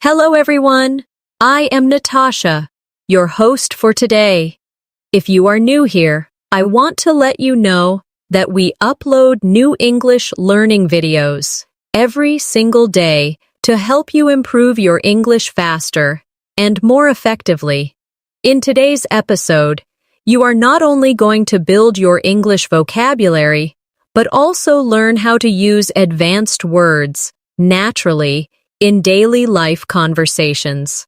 Hello everyone, I am Natasha, your host for today. If you are new here, I want to let you know that we upload new English learning videos every single day to help you improve your English faster and more effectively. In today's episode, you are not only going to build your English vocabulary, but also learn how to use advanced words naturally in daily life conversations.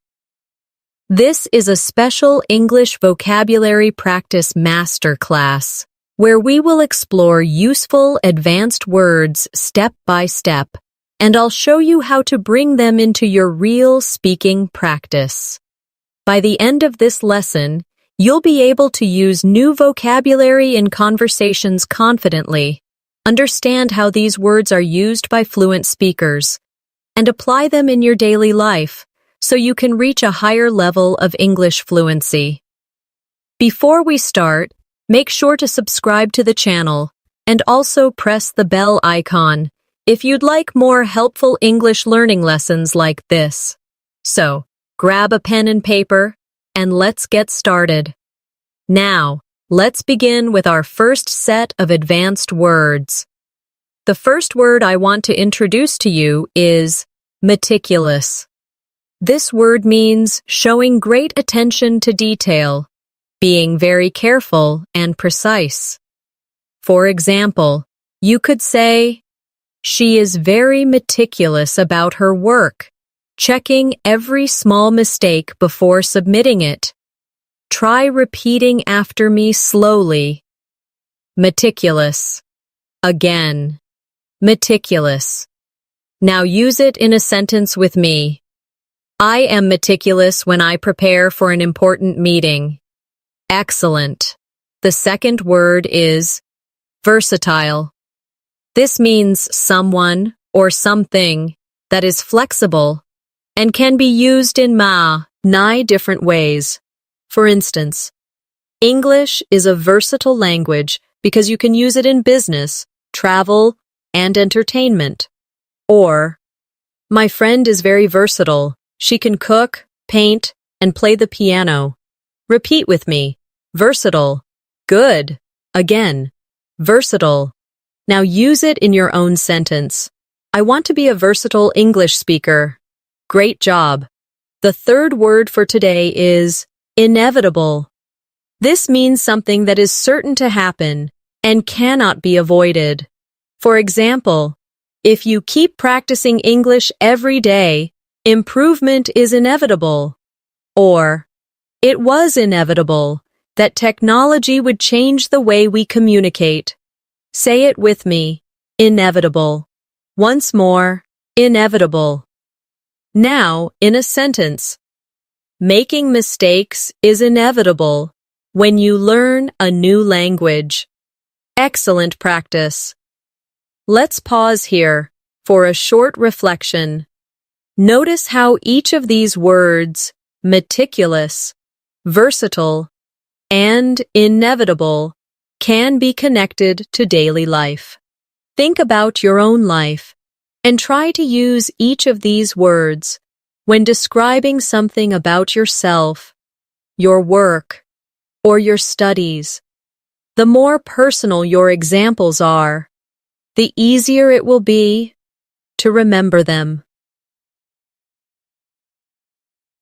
This is a special English vocabulary practice masterclass where we will explore useful advanced words step by step, and I'll show you how to bring them into your real speaking practice. By the end of this lesson, you'll be able to use new vocabulary in conversations confidently, understand how these words are used by fluent speakers, and apply them in your daily life so you can reach a higher level of English fluency. Before we start, make sure to subscribe to the channel and also press the bell icon if you'd like more helpful English learning lessons like this. So, grab a pen and paper and let's get started. Now, let's begin with our first set of advanced words. The first word I want to introduce to you is meticulous. This word means showing great attention to detail, being very careful and precise. For example, you could say, "She is very meticulous about her work, checking every small mistake before submitting it. Try repeating after me slowly." Meticulous. Again. Meticulous. Now use it in a sentence with me. I am meticulous when I prepare for an important meeting. Excellent. The second word is versatile. This means someone or something that is flexible and can be used in many different ways. For instance, English is a versatile language because you can use it in business, travel, and entertainment. Or, my friend is very versatile. She can cook, paint, and play the piano. Repeat with me. Versatile. Good. Again. Versatile. Now use it in your own sentence. I want to be a versatile English speaker. Great job. The third word for today is inevitable. This means something that is certain to happen and cannot be avoided. For example, if you keep practicing English every day, improvement is inevitable. Or, it was inevitable that technology would change the way we communicate. Say it with me. Inevitable. Once more, inevitable. Now, in a sentence. Making mistakes is inevitable when you learn a new language. Excellent practice. Let's pause here for a short reflection. Notice how each of these words, meticulous, versatile, and inevitable, can be connected to daily life. Think about your own life and try to use each of these words when describing something about yourself, your work, or your studies. The more personal your examples are, the easier it will be to remember them.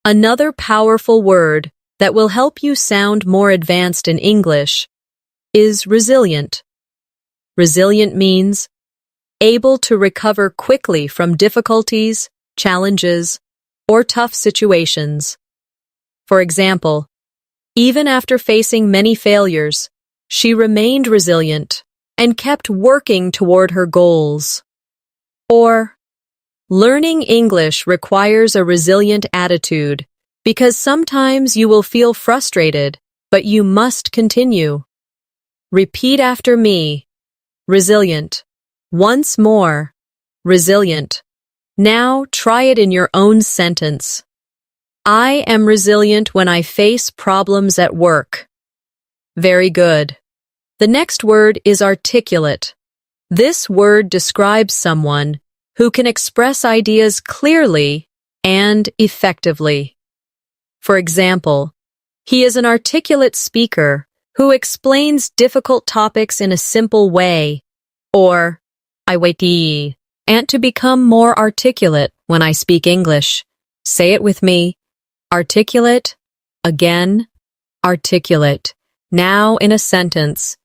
Another powerful word that will help you sound more advanced in English is resilient. Resilient means able to recover quickly from difficulties, challenges, or tough situations. For example, even after facing many failures, she remained resilient and kept working toward her goals. Or, learning English requires a resilient attitude because sometimes you will feel frustrated, but you must continue. Repeat after me. Resilient. Once more. Resilient. Now try it in your own sentence. I am resilient when I face problems at work. Very good. The next word is articulate. This word describes someone who can express ideas clearly and effectively. For example, he is an articulate speaker who explains difficult topics in a simple way. Or, I wait and to become more articulate when I speak English. Say it with me. Articulate, again, articulate. Now in a sentence.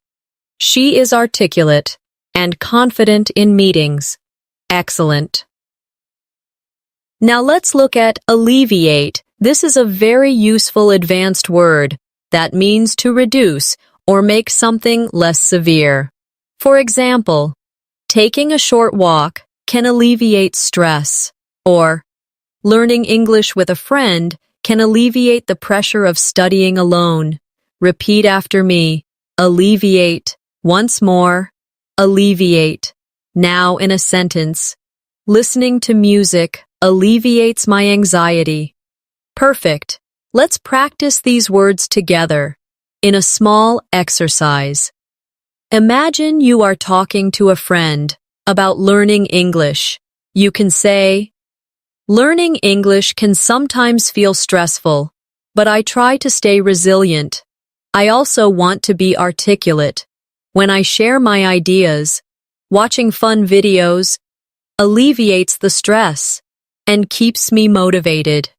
She is articulate and confident in meetings. Excellent. Now let's look at alleviate. This is a very useful advanced word that means to reduce or make something less severe. For example, taking a short walk can alleviate stress, or learning English with a friend can alleviate the pressure of studying alone. Repeat after me. Alleviate. Once more. Alleviate. Now in a sentence. Listening to music alleviates my anxiety. Perfect. Let's practice these words together in a small exercise. Imagine you are talking to a friend about learning English. You can say, "Learning English can sometimes feel stressful, but I try to stay resilient. I also want to be articulate. When I share my ideas, watching fun videos alleviates the stress and keeps me motivated."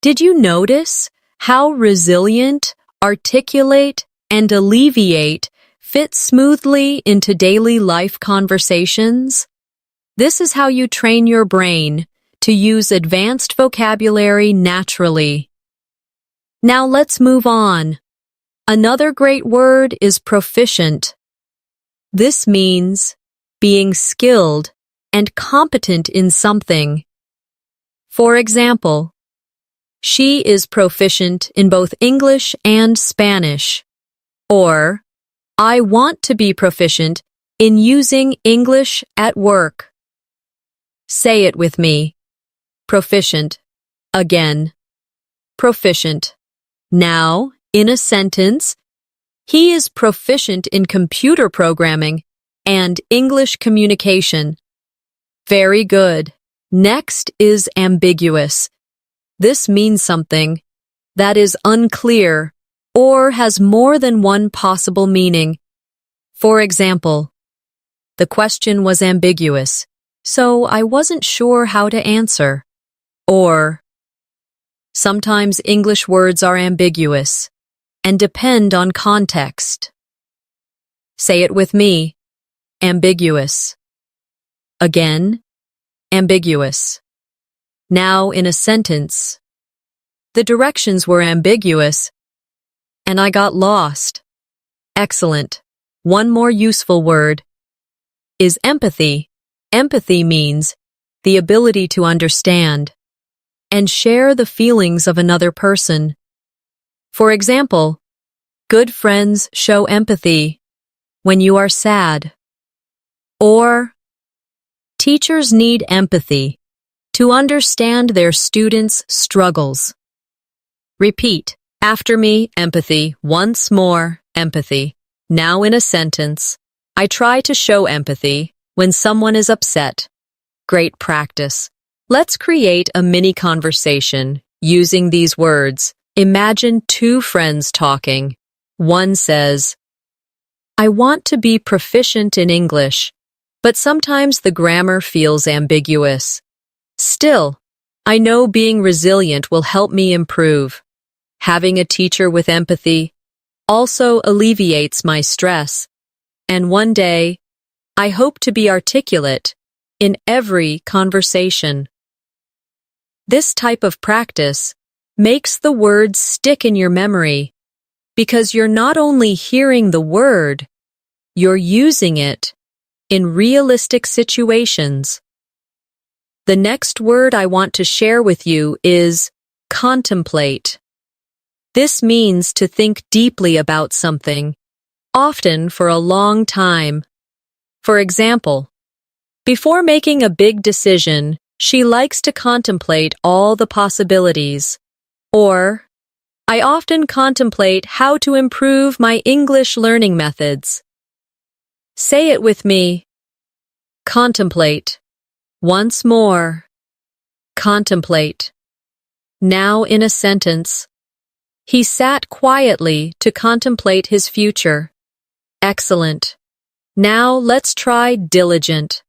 Did you notice how resilient, articulate, and alleviate fit smoothly into daily life conversations? This is how you train your brain to use advanced vocabulary naturally. Now let's move on. Another great word is proficient. This means being skilled and competent in something. For example, she is proficient in both English and Spanish. Or, I want to be proficient in using English at work. Say it with me. Proficient. Again. Proficient. Now, in a sentence, he is proficient in computer programming and English communication. Very good. Next is ambiguous. This means something that is unclear or has more than one possible meaning. For example, the question was ambiguous, so I wasn't sure how to answer. Or, sometimes English words are ambiguous and depend on context. Say it with me. Ambiguous. Again, ambiguous. Now in a sentence. The directions were ambiguous, and I got lost. Excellent. One more useful word is empathy. Empathy means the ability to understand and share the feelings of another person. For example, good friends show empathy when you are sad. Or, teachers need empathy to understand their students' struggles. Repeat after me, empathy. Once more, empathy. Now in a sentence. I try to show empathy when someone is upset. Great practice. Let's create a mini conversation using these words. Imagine two friends talking. One says, I want to be proficient in English, but sometimes the grammar feels ambiguous. Still, I know being resilient will help me improve. Having a teacher with empathy also alleviates my stress. And one day, I hope to be articulate in every conversation. This type of practice makes the words stick in your memory because you're not only hearing the word, you're using it in realistic situations. The next word I want to share with you is contemplate. This means to think deeply about something, often for a long time. For example, before making a big decision, she likes to contemplate all the possibilities. Or, I often contemplate how to improve my English learning methods. Say it with me. Contemplate. Once more. Contemplate. Now in a sentence. He sat quietly to contemplate his future. Excellent. Now let's try diligent.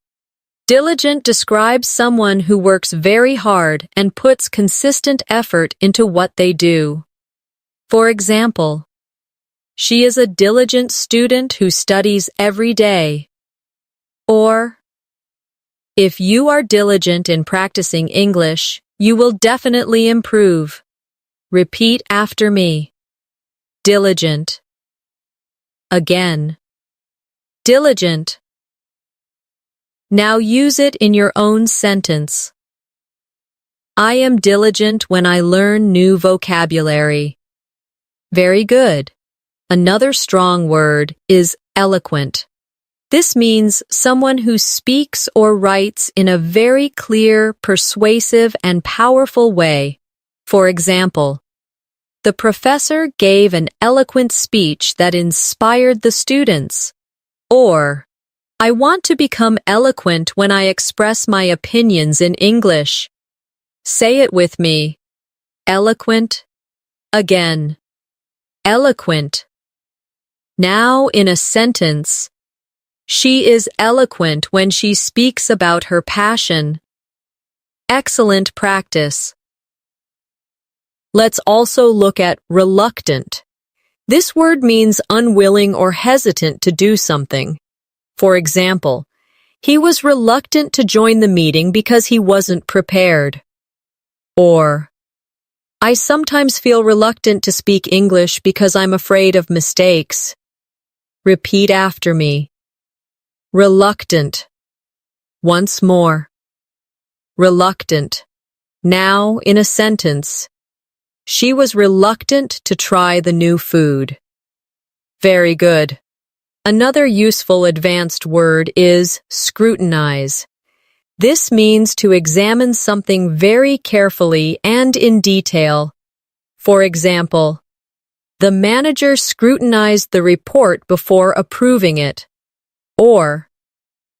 Diligent describes someone who works very hard and puts consistent effort into what they do. For example, she is a diligent student who studies every day. Or, if you are diligent in practicing English, you will definitely improve. Repeat after me. Diligent. Again. Diligent. Now use it in your own sentence. I am diligent when I learn new vocabulary. Very good. Another strong word is eloquent. This means someone who speaks or writes in a very clear, persuasive, and powerful way. For example, the professor gave an eloquent speech that inspired the students. Or, I want to become eloquent when I express my opinions in English. Say it with me. Eloquent. Again. Eloquent. Now in a sentence. She is eloquent when she speaks about her passion. Excellent practice. Let's also look at reluctant. This word means unwilling or hesitant to do something. For example, he was reluctant to join the meeting because he wasn't prepared. Or, I sometimes feel reluctant to speak English because I'm afraid of mistakes. Repeat after me. Reluctant. Once more. Reluctant. Now in a sentence. She was reluctant to try the new food. Very good. Another useful advanced word is scrutinize. This means to examine something very carefully and in detail. For example, the manager scrutinized the report before approving it. Or,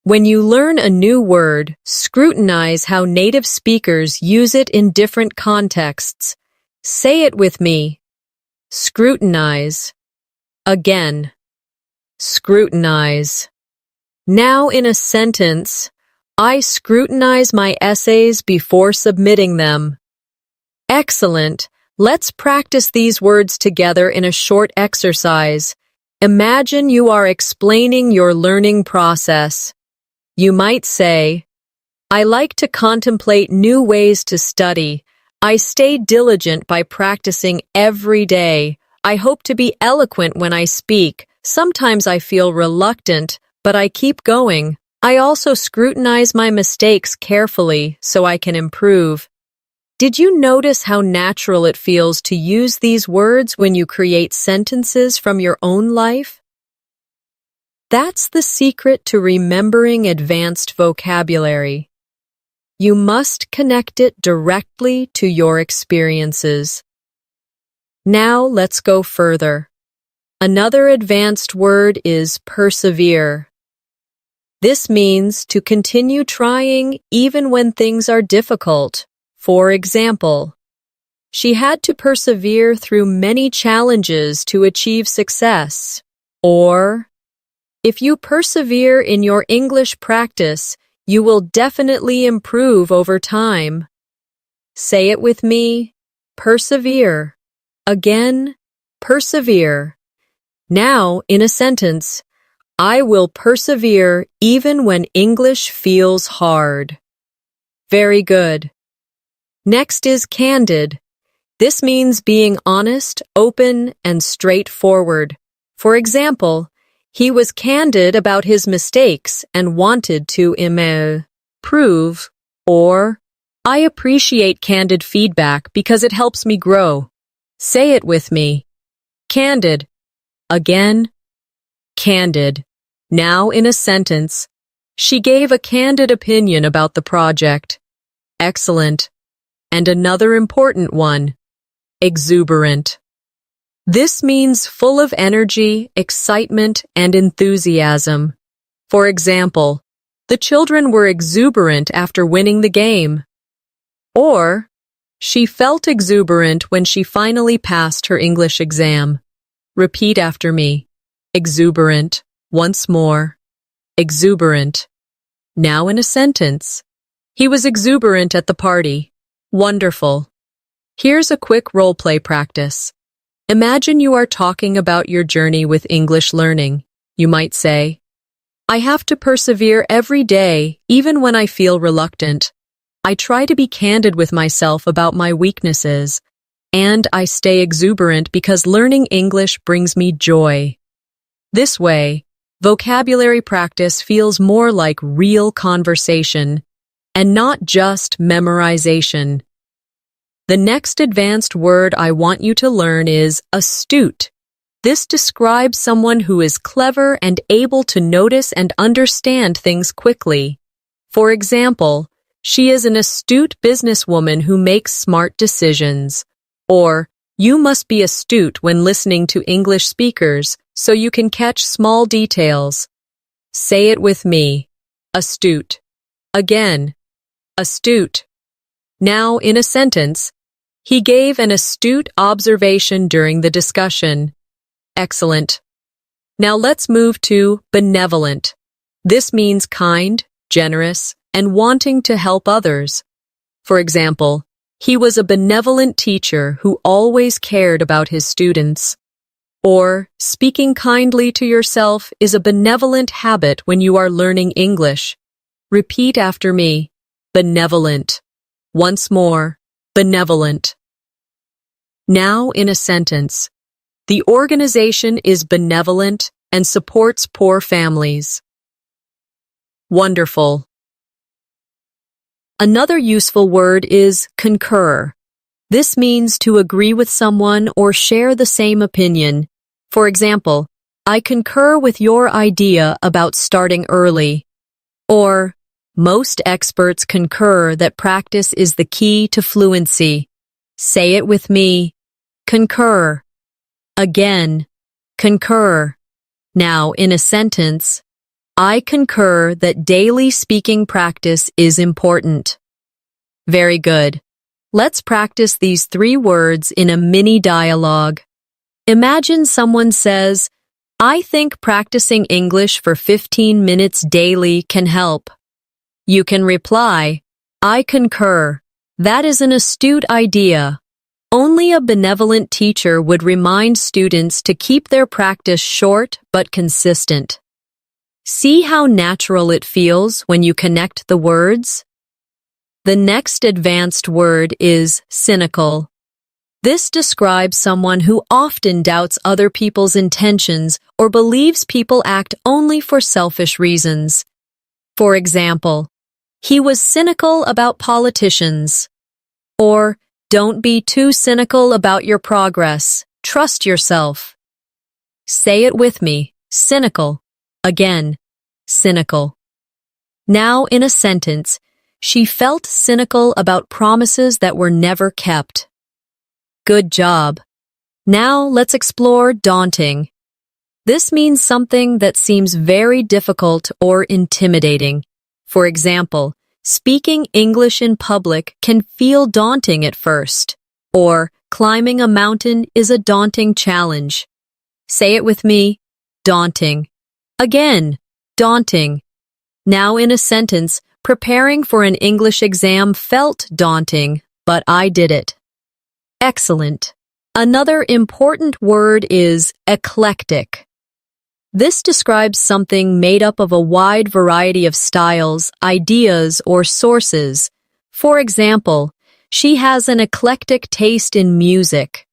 when you learn a new word, scrutinize how native speakers use it in different contexts. Say it with me. Scrutinize. Again. Scrutinize. Now in a sentence, I scrutinize my essays before submitting them. Excellent. Let's practice these words together in a short exercise. Imagine you are explaining your learning process. You might say, I like to contemplate new ways to study. I stay diligent by practicing every day. I hope to be eloquent when I speak. Sometimes I feel reluctant, but I keep going. I also scrutinize my mistakes carefully so I can improve. Did you notice how natural it feels to use these words when you create sentences from your own life? That's the secret to remembering advanced vocabulary. You must connect it directly to your experiences. Now let's go further. Another advanced word is persevere. This means to continue trying even when things are difficult. For example, she had to persevere through many challenges to achieve success. Or, if you persevere in your English practice, you will definitely improve over time. Say it with me. Persevere. Again, persevere. Now, in a sentence, I will persevere even when English feels hard. Very good. Next is candid. This means being honest, open, and straightforward. For example, he was candid about his mistakes and wanted to improve. Or, I appreciate candid feedback because it helps me grow. Say it with me. Candid. Again, candid. Now in a sentence, she gave a candid opinion about the project. Excellent. And another important one, exuberant. This means full of energy, excitement, and enthusiasm. For example, the children were exuberant after winning the game. Or, She felt exuberant when she finally passed her English exam. Repeat after me. Exuberant. Once more. Exuberant. Now in a sentence. He was exuberant at the party. Wonderful. Here's a quick role-play practice. Imagine you are talking about your journey with English learning. You might say, I have to persevere every day, even when I feel reluctant. I try to be candid with myself about my weaknesses, and I stay exuberant because learning English brings me joy. This way, vocabulary practice feels more like real conversation and not just memorization. The next advanced word I want you to learn is astute. This describes someone who is clever and able to notice and understand things quickly. For example, she is an astute businesswoman who makes smart decisions. Or, you must be astute when listening to English speakers so you can catch small details. Say it with me. Astute. Again. Astute. Now, in a sentence, he gave an astute observation during the discussion. Excellent. Now let's move to benevolent. This means kind, generous, and wanting to help others. For example, he was a benevolent teacher who always cared about his students. Or, speaking kindly to yourself is a benevolent habit when you are learning English. Repeat after me. Benevolent. Once more. Benevolent. Now in a sentence. The organization is benevolent and supports poor families. Wonderful. Another useful word is concur. This means to agree with someone or share the same opinion. For example, I concur with your idea about starting early. Or, most experts concur that practice is the key to fluency. Say it with me. Concur. Again. Concur. Now, in a sentence, I concur that daily speaking practice is important. Very good. Let's practice these 3 words in a mini dialogue. Imagine someone says, I think practicing English for 15 minutes daily can help. You can reply, I concur. That is an astute idea. Only a benevolent teacher would remind students to keep their practice short but consistent. See how natural it feels when you connect the words? The next advanced word is cynical. This describes someone who often doubts other people's intentions or believes people act only for selfish reasons. For example, he was cynical about politicians. Or, don't be too cynical about your progress. Trust yourself. Say it with me. Cynical. Again. Cynical. Now, in a sentence, she felt cynical about promises that were never kept. Good job. Now, let's explore daunting. This means something that seems very difficult or intimidating. For example, speaking English in public can feel daunting at first, or climbing a mountain is a daunting challenge. Say it with me. Daunting. Again. Daunting. Now in a sentence, preparing for an English exam felt daunting, but I did it. Excellent. Another important word is eclectic. This describes something made up of a wide variety of styles, ideas, or sources. For example, she has an eclectic taste in music.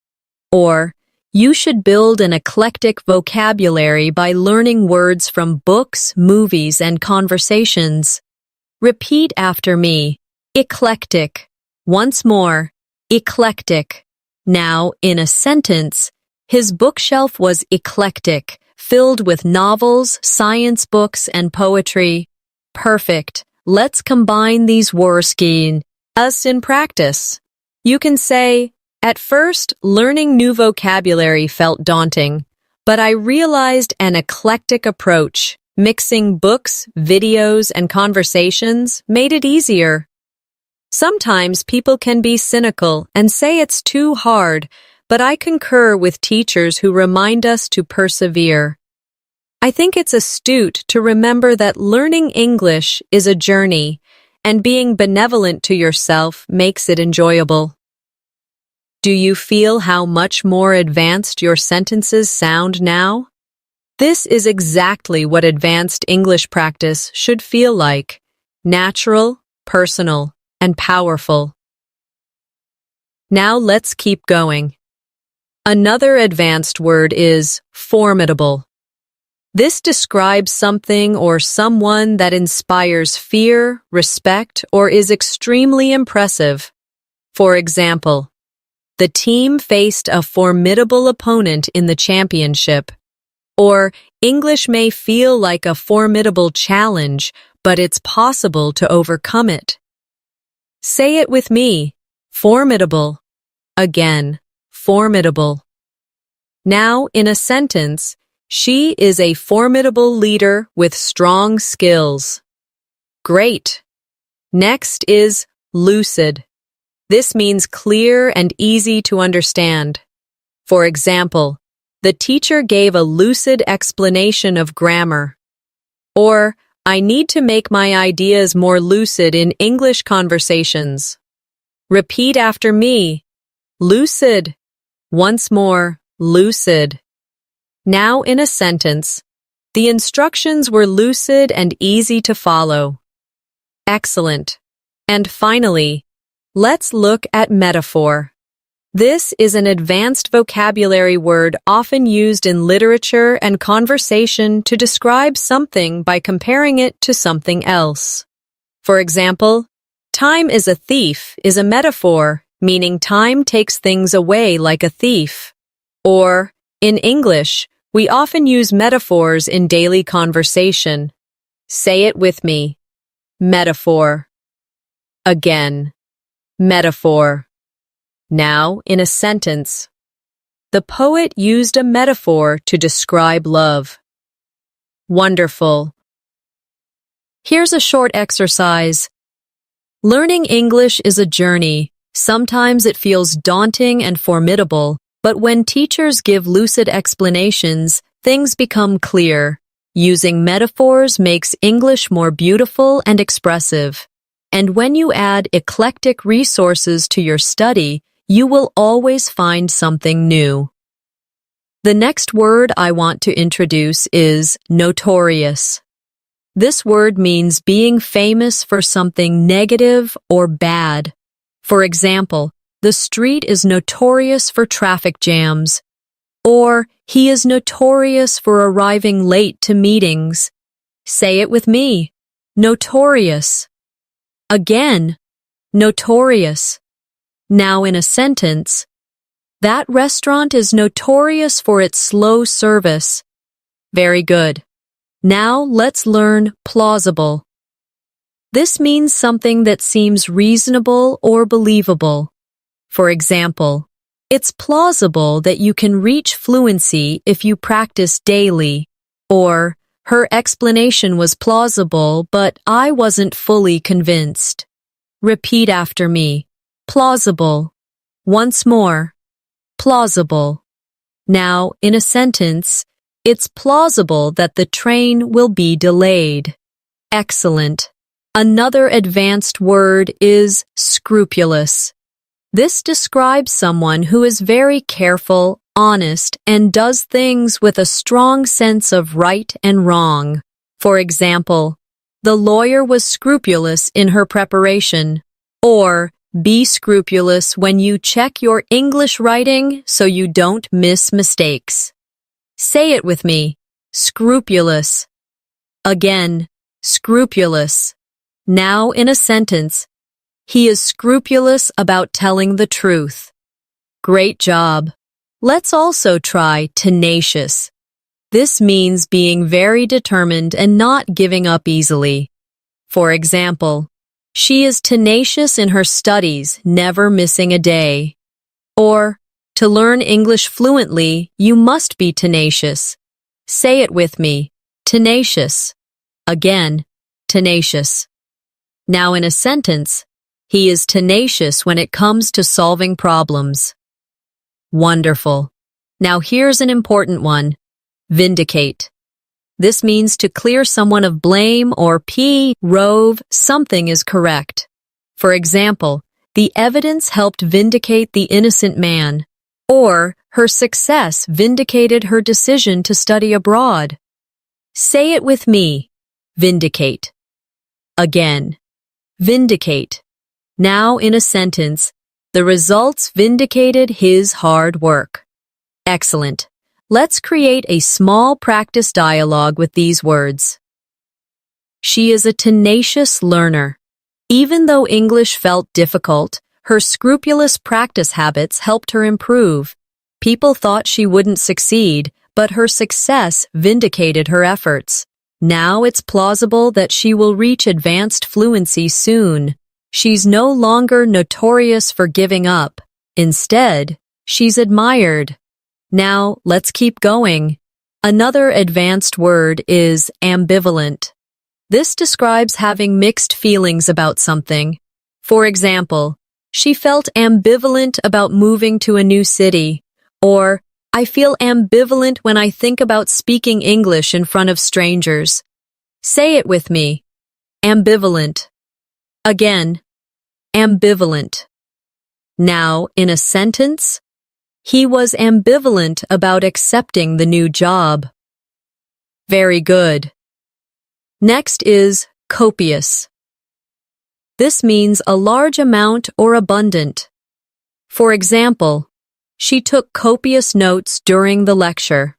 Or, you should build an eclectic vocabulary by learning words from books, movies, and conversations. Repeat after me. Eclectic. Once more. Eclectic. Now, in a sentence, his bookshelf was eclectic, filled with novels, science books, and poetry. Perfect. Let's combine these words as in practice. You can say, at first, learning new vocabulary felt daunting, but I realized an eclectic approach, mixing books, videos, and conversations, made it easier. Sometimes people can be cynical and say it's too hard, but I concur with teachers who remind us to persevere. I think it's astute to remember that learning English is a journey, and being benevolent to yourself makes it enjoyable. Do you feel how much more advanced your sentences sound now? This is exactly what advanced English practice should feel like: natural, personal, and powerful. Now let's keep going. Another advanced word is formidable. This describes something or someone that inspires fear, respect, or is extremely impressive. For example, the team faced a formidable opponent in the championship. Or, English may feel like a formidable challenge, but it's possible to overcome it. Say it with me. Formidable. Again, formidable. Now, in a sentence, she is a formidable leader with strong skills. Great. Next is lucid. This means clear and easy to understand. For example, the teacher gave a lucid explanation of grammar. Or, I need to make my ideas more lucid in English conversations. Repeat after me. Lucid. Once more, lucid. Now in a sentence, the instructions were lucid and easy to follow. Excellent. And finally, let's look at metaphor. This is an advanced vocabulary word often used in literature and conversation to describe something by comparing it to something else. For example, time is a thief is a metaphor, meaning time takes things away like a thief. Or, in English, we often use metaphors in daily conversation. Say it with me. Metaphor. Again. Metaphor. Now, in a sentence. The poet used a metaphor to describe love. Wonderful. Here's a short exercise. Learning English is a journey. Sometimes it feels daunting and formidable, but when teachers give lucid explanations, things become clear. Using metaphors makes English more beautiful and expressive. And when you add eclectic resources to your study, you will always find something new. The next word I want to introduce is notorious. This word means being famous for something negative or bad. For example, the street is notorious for traffic jams. Or, he is notorious for arriving late to meetings. Say it with me. Notorious. Again, notorious. Now in a sentence, that restaurant is notorious for its slow service. Very good. Now let's learn plausible. This means something that seems reasonable or believable. For example, it's plausible that you can reach fluency if you practice daily. Or, her explanation was plausible, but I wasn't fully convinced. Repeat after me. Plausible. Once more. Plausible. Now, in a sentence, it's plausible that the train will be delayed. Excellent. Another advanced word is scrupulous. This describes someone who is very careful, honest, and does things with a strong sense of right and wrong. For example, the lawyer was scrupulous in her preparation. Or, be scrupulous when you check your English writing so you don't miss mistakes. Say it with me. Scrupulous. Again, scrupulous. Now in a sentence, he is scrupulous about telling the truth. Great job. Let's also try tenacious. This means being very determined and not giving up easily. For example, she is tenacious in her studies, never missing a day. Or, to learn English fluently, you must be tenacious. Say it with me. Tenacious. Again, tenacious. Now in a sentence, He is tenacious when it comes to solving problems. Wonderful. Now here's an important one. Vindicate. This means to clear someone of blame or prove something is correct. For example, the evidence helped vindicate the innocent man, or her success vindicated her decision to study abroad. Say it with me. Vindicate. Again. Vindicate. Now in a sentence, the results vindicated his hard work. Excellent. Let's create a small practice dialogue with these words. She is a tenacious learner. Even though English felt difficult, her scrupulous practice habits helped her improve. People thought she wouldn't succeed, but her success vindicated her efforts. Now it's plausible that she will reach advanced fluency soon. She's no longer notorious for giving up. Instead, she's admired. Now, let's keep going. Another advanced word is ambivalent. This describes having mixed feelings about something. For example, she felt ambivalent about moving to a new city, or I feel ambivalent when I think about speaking English in front of strangers. Say it with me. Ambivalent. Again, ambivalent. Now, in a sentence, he was ambivalent about accepting the new job. Very good. Next is copious. This means a large amount or abundant. For example, she took copious notes during the lecture.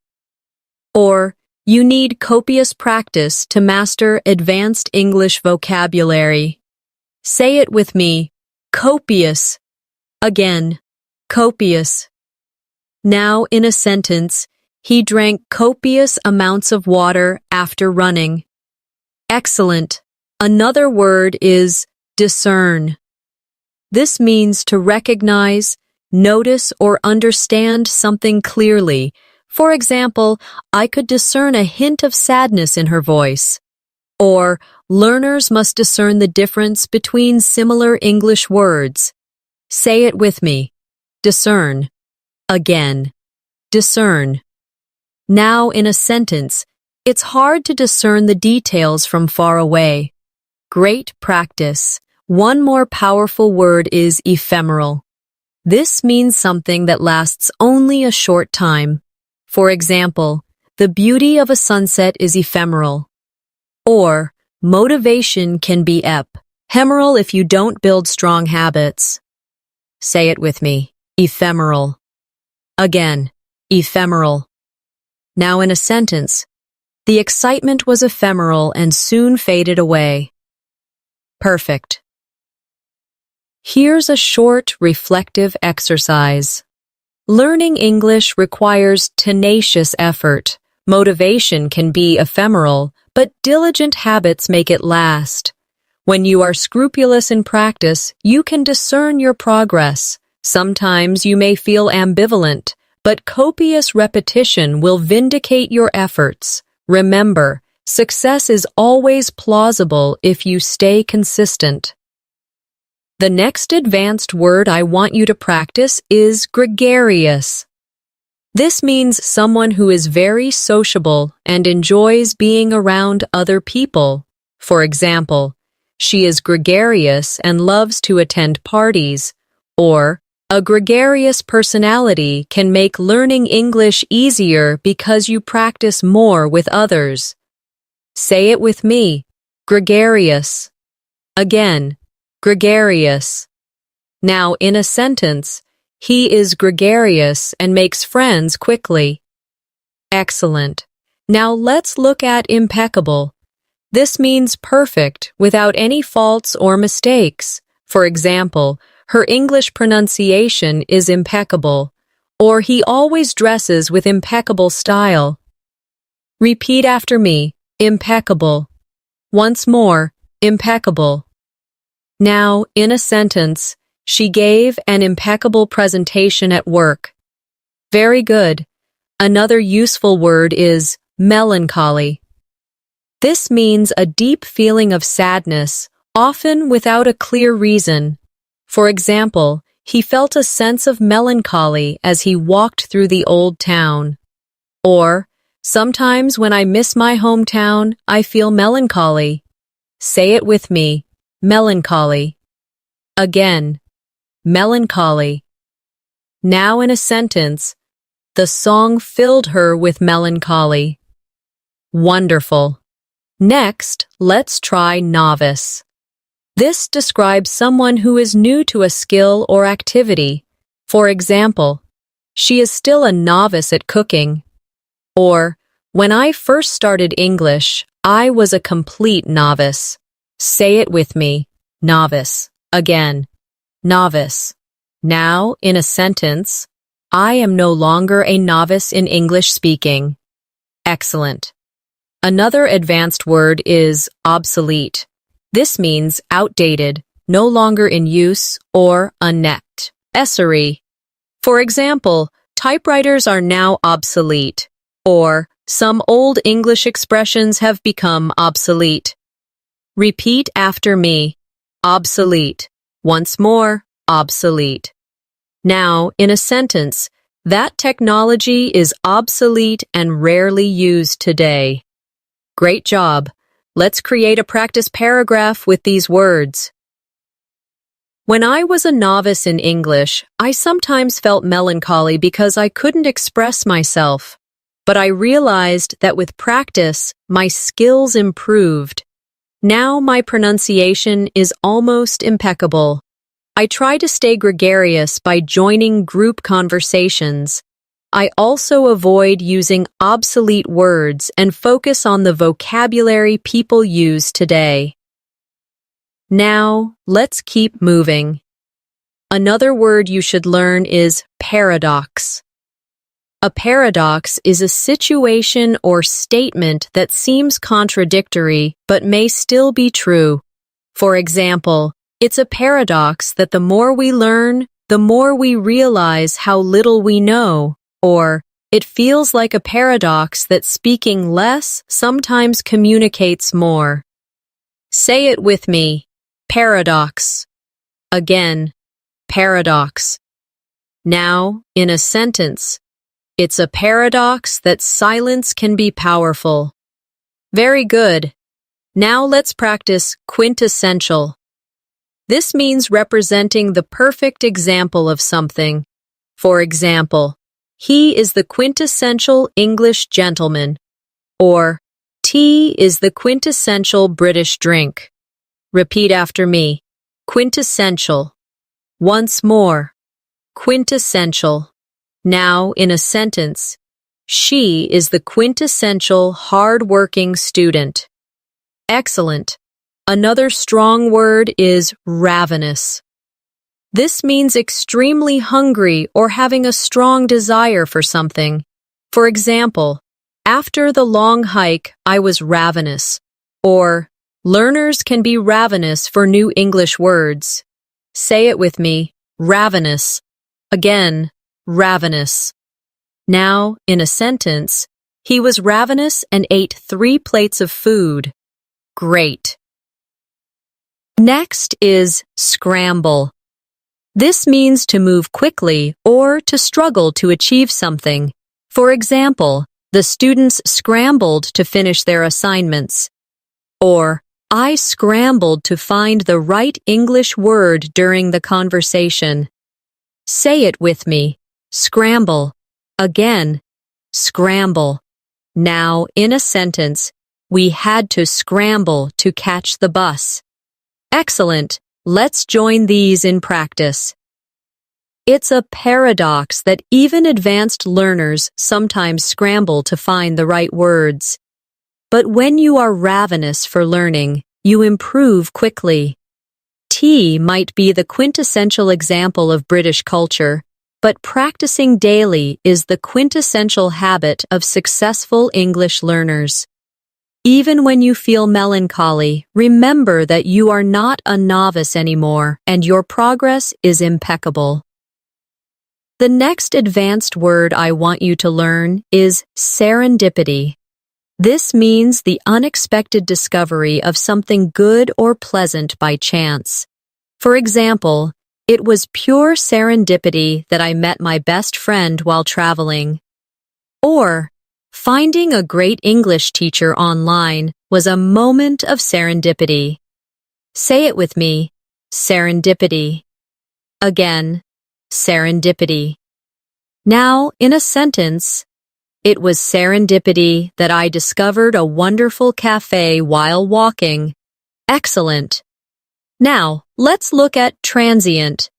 Or, you need copious practice to master advanced English vocabulary. Say it with me. Copious. Again, copious. Now in a sentence, he drank copious amounts of water after running. Excellent. Another word is discern. This means to recognize, notice, or understand something clearly. For example, I could discern a hint of sadness in her voice. Or, learners must discern the difference between similar English words. Say it with me. Discern. Again. Discern. Now in a sentence, it's hard to discern the details from far away. Great practice. One more powerful word is ephemeral. This means something that lasts only a short time. For example, the beauty of a sunset is ephemeral. Or, motivation can be ephemeral if you don't build strong habits. Say it with me. Ephemeral. Again, ephemeral. Now in a sentence, the excitement was ephemeral and soon faded away. Perfect. Here's a short, reflective exercise. Learning English requires tenacious effort. Motivation can be ephemeral, but diligent habits make it last. When you are scrupulous in practice, you can discern your progress. Sometimes you may feel ambivalent, but copious repetition will vindicate your efforts. Remember, success is always plausible if you stay consistent. The next advanced word I want you to practice is gregarious. This means someone who is very sociable and enjoys being around other people. For example, she is gregarious and loves to attend parties. Or, a gregarious personality can make learning English easier because you practice more with others. Say it with me. Gregarious. Again. Gregarious. Now, in a sentence, he is gregarious and makes friends quickly. Excellent. Now let's look at impeccable. This means perfect, without any faults or mistakes. For example, her English pronunciation is impeccable, or he always dresses with impeccable style. Repeat after me. Impeccable. Once more. Impeccable. Now, in a sentence, she gave an impeccable presentation at work. Very good. Another useful word is melancholy. This means a deep feeling of sadness, often without a clear reason. For example, he felt a sense of melancholy as he walked through the old town. Or, sometimes when I miss my hometown, I feel melancholy. Say it with me, melancholy. Again, melancholy. Now in a sentence, the song filled her with melancholy. Wonderful. Next, let's try novice. This describes someone who is new to a skill or activity. For example, she is still a novice at cooking. Or, when I first started English, I was a complete novice. Say it with me, novice. Again, novice. Now, in a sentence, I am no longer a novice in English speaking. Excellent. Another advanced word is obsolete. This means outdated, no longer in use, or unnecessary. For example, typewriters are now obsolete, or some old English expressions have become obsolete. Repeat after me. Obsolete. Once more, obsolete. Now, in a sentence, that technology is obsolete and rarely used today. Great job. Let's create a practice paragraph with these words. When I was a novice in English, I sometimes felt melancholy because I couldn't express myself. But I realized that with practice, my skills improved. Now my pronunciation is almost impeccable. I try to stay gregarious by joining group conversations. I also avoid using obsolete words and focus on the vocabulary people use today. Now, let's keep moving. Another word you should learn is paradox. A paradox is a situation or statement that seems contradictory but may still be true. For example, it's a paradox that the more we learn, the more we realize how little we know. Or, it feels like a paradox that speaking less sometimes communicates more. Say it with me, paradox. Again, paradox. Now, in a sentence, it's a paradox that silence can be powerful. Very good. Now let's practice quintessential. This means representing the perfect example of something. For example, he is the quintessential English gentleman. Or, tea is the quintessential British drink. Repeat after me. Quintessential. Once more. Quintessential. Now, in a sentence, she is the quintessential hard-working student. Excellent. Another strong word is ravenous. This means extremely hungry or having a strong desire for something. For example, after the long hike, I was ravenous. Or, learners can be ravenous for new English words. Say it with me, ravenous. Again, ravenous. Now, in a sentence, he was ravenous and ate 3 plates of food. Great. Next is scramble. This means to move quickly or to struggle to achieve something. For example, the students scrambled to finish their assignments. Or, I scrambled to find the right English word during the conversation. Say it with me. Scramble. Again, scramble. Now, in a sentence, we had to scramble to catch the bus. Excellent. Let's join these in practice. It's a paradox that even advanced learners sometimes scramble to find the right words. But when you are ravenous for learning, you improve quickly. Tea might be the quintessential example of British culture, but practicing daily is the quintessential habit of successful English learners. Even when you feel melancholy, remember that you are not a novice anymore and your progress is impeccable. The next advanced word I want you to learn is serendipity. This means the unexpected discovery of something good or pleasant by chance. For example, it was pure serendipity that I met my best friend while traveling. Or, finding a great English teacher online was a moment of serendipity. Say it with me, serendipity. Again, serendipity. Now, in a sentence, it was serendipity that I discovered a wonderful cafe while walking. Excellent. Now, let's look at transient.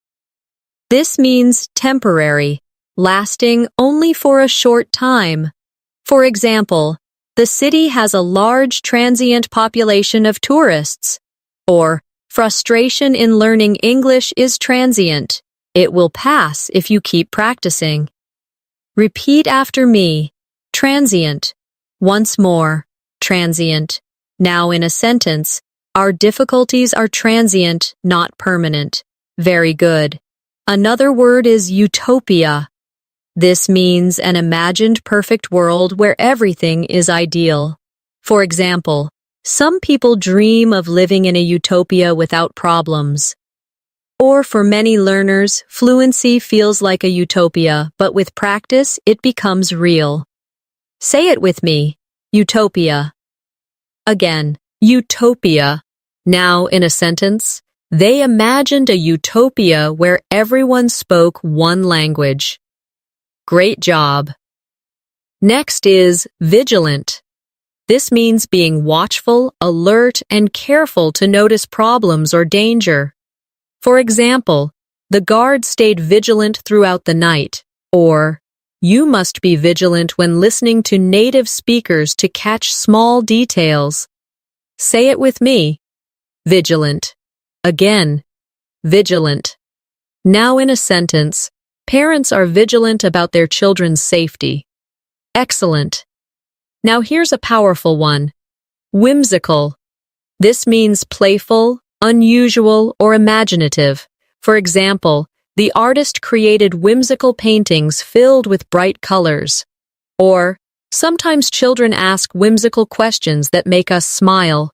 This means temporary, lasting only for a short time. For example, the city has a large transient population of tourists. Or, frustration in learning English is transient. It will pass if you keep practicing. Repeat after me. Transient. Once more. Transient. Now in a sentence, our difficulties are transient, not permanent. Very good. Another word is utopia. This means an imagined perfect world where everything is ideal. For example, some people dream of living in a utopia without problems. Or for many learners, fluency feels like a utopia, but with practice, it becomes real. Say it with me. Utopia. Again, utopia. Now, in a sentence, they imagined a utopia where everyone spoke one language. Great job. Next is vigilant. This means being watchful, alert, and careful to notice problems or danger. For example, the guard stayed vigilant throughout the night, or you must be vigilant when listening to native speakers to catch small details. Say it with me. Vigilant. Again, vigilant. Now in a sentence, parents are vigilant about their children's safety. Excellent. Now here's a powerful one. Whimsical. This means playful, unusual, or imaginative. For example, the artist created whimsical paintings filled with bright colors. Or, sometimes children ask whimsical questions that make us smile.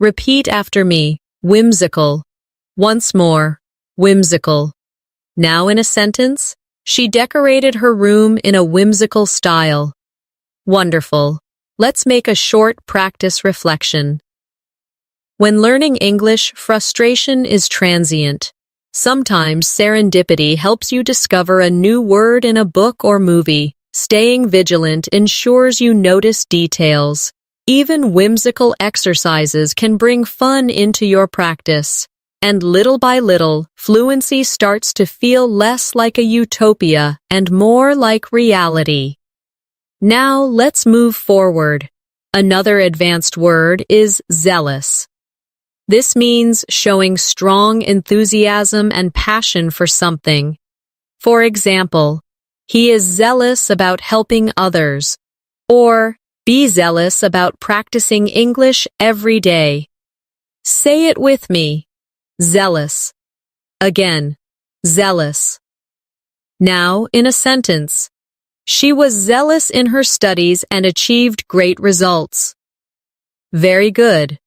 Repeat after me. Whimsical. Once more. Whimsical. Now in a sentence, she decorated her room in a whimsical style. Wonderful. Let's make a short practice reflection. When learning English, frustration is transient. Sometimes serendipity helps you discover a new word in a book or movie. Staying vigilant ensures you notice details. Even whimsical exercises can bring fun into your practice. And little by little, fluency starts to feel less like a utopia and more like reality. Now let's move forward. Another advanced word is zealous. This means showing strong enthusiasm and passion for something. For example, he is zealous about helping others. Or, be zealous about practicing English every day. Say it with me. Zealous. Again, zealous. Now, in a sentence, she was zealous in her studies and achieved great results. Very good.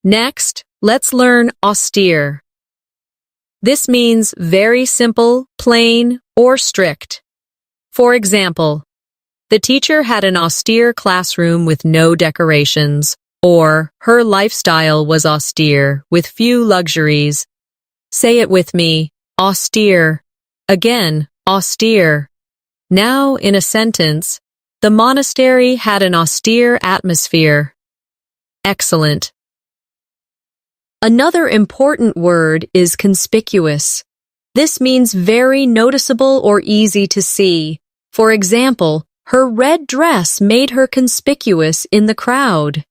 Next, let's learn austere. This means very simple, plain, or strict. For example, the teacher had an austere classroom with no decorations, or her lifestyle was austere with few luxuries. Say it with me. Austere. Again, austere. Now, in a sentence, the monastery had an austere atmosphere. Excellent. Another important word is conspicuous. This means very noticeable or easy to see. For example, her red dress made her conspicuous in the crowd.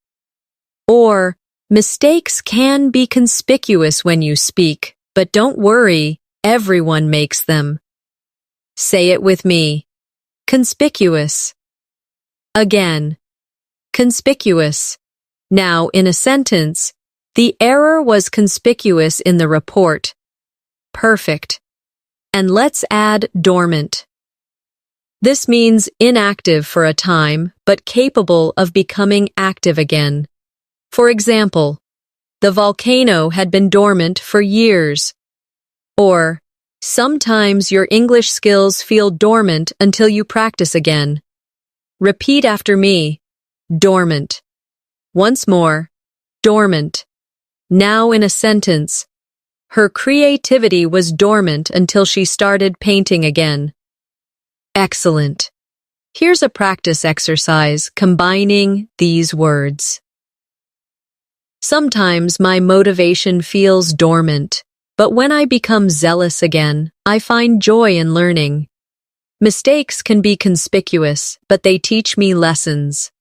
Or, mistakes can be conspicuous when you speak, but don't worry, everyone makes them. Say it with me. Conspicuous. Again. Conspicuous. Now, in a sentence, the error was conspicuous in the report. Perfect. And let's add dormant. This means inactive for a time, but capable of becoming active again. For example, the volcano had been dormant for years. Or, sometimes your English skills feel dormant until you practice again. Repeat after me. Dormant. Once more. Dormant. Now in a sentence. Her creativity was dormant until she started painting again. Excellent. Here's a practice exercise combining these words. Sometimes my motivation feels dormant, but when I become zealous again, I find joy in learning. Mistakes can be conspicuous, but they teach me lessons.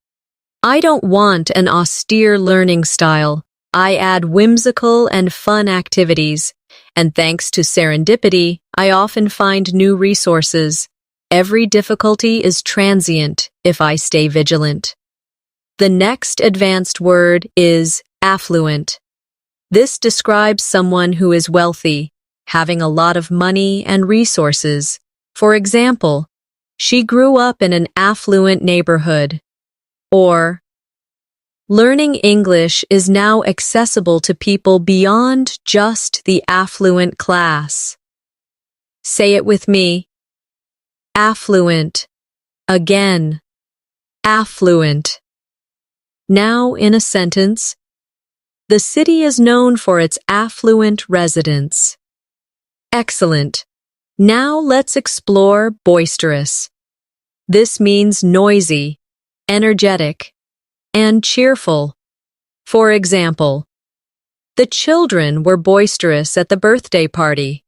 I don't want an austere learning style. I add whimsical and fun activities, and thanks to serendipity, I often find new resources. Every difficulty is transient if I stay vigilant. The next advanced word is affluent. This describes someone who is wealthy, having a lot of money and resources. For example, she grew up in an affluent neighborhood. Or, learning English is now accessible to people beyond just the affluent class. Say it with me. Affluent. Again. Affluent. Now in a sentence. The city is known for its affluent residents. Excellent. Now let's explore boisterous. This means noisy, energetic, and cheerful. For example, the children were boisterous at the birthday party.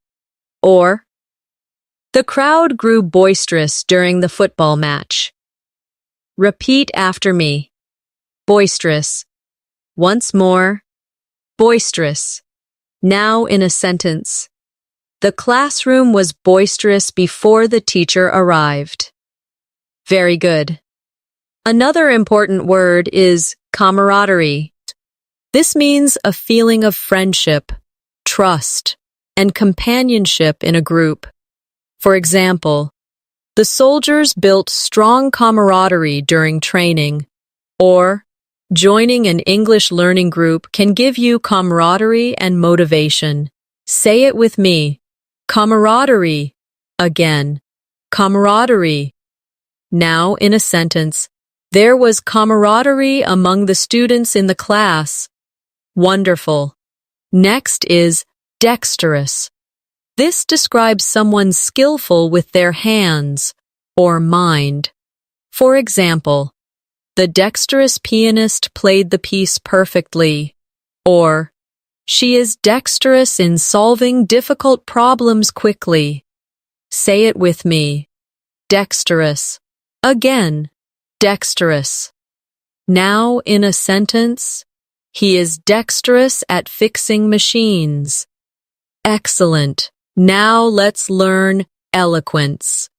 Or, the crowd grew boisterous during the football match. Repeat after me. Boisterous. Once more. Boisterous. Now in a sentence. The classroom was boisterous before the teacher arrived. Very good. Another important word is camaraderie. This means a feeling of friendship, trust, and companionship in a group. For example, the soldiers built strong camaraderie during training. Or, joining an English learning group can give you camaraderie and motivation. Say it with me. Camaraderie. Again. Camaraderie. Now in a sentence. There was camaraderie among the students in the class. Wonderful. Next is dexterous. This describes someone skillful with their hands or mind. For example, the dexterous pianist played the piece perfectly. Or, she is dexterous in solving difficult problems quickly. Say it with me. Dexterous. Again, dexterous. Now in a sentence, he is dexterous at fixing machines. Excellent. Now let's learn eloquence.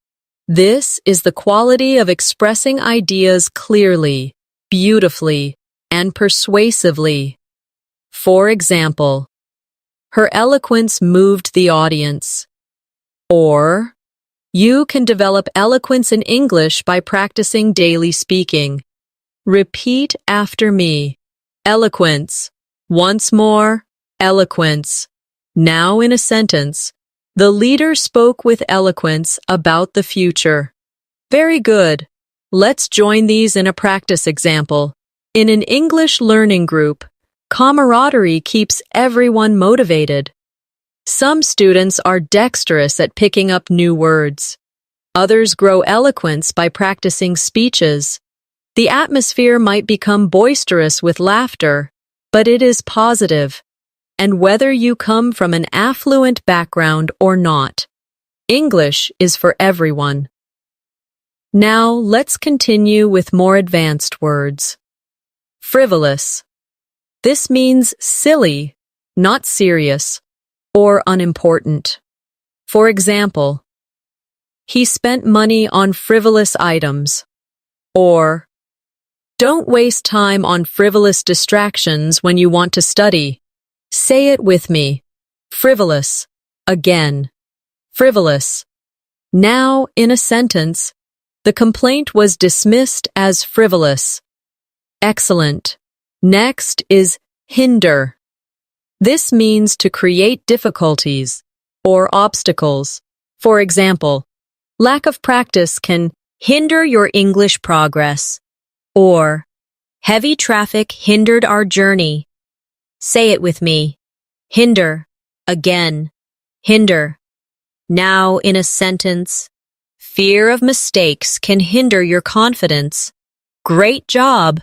This is the quality of expressing ideas clearly, beautifully, and persuasively. For example, her eloquence moved the audience. Or, you can develop eloquence in English by practicing daily speaking. Repeat after me. Eloquence. Once more, eloquence. Now in a sentence. The leader spoke with eloquence about the future. Very good. Let's join these in a practice example. In an English learning group, camaraderie keeps everyone motivated. Some students are dexterous at picking up new words. Others grow eloquence by practicing speeches. The atmosphere might become boisterous with laughter, but it is positive. And whether you come from an affluent background or not, English is for everyone. Now let's continue with more advanced words. Frivolous. This means silly, not serious, or unimportant. For example, he spent money on frivolous items. Or, don't waste time on frivolous distractions when you want to study. Say it with me. Frivolous. Again. Frivolous. Now in a sentence. The complaint was dismissed as frivolous. Excellent. Next is hinder. This means to create difficulties or obstacles. For example, lack of practice can hinder your English progress, or heavy traffic hindered our journey. Say it with me. Hinder. Again. Hinder. Now in a sentence. Fear of mistakes can hinder your confidence. Great job.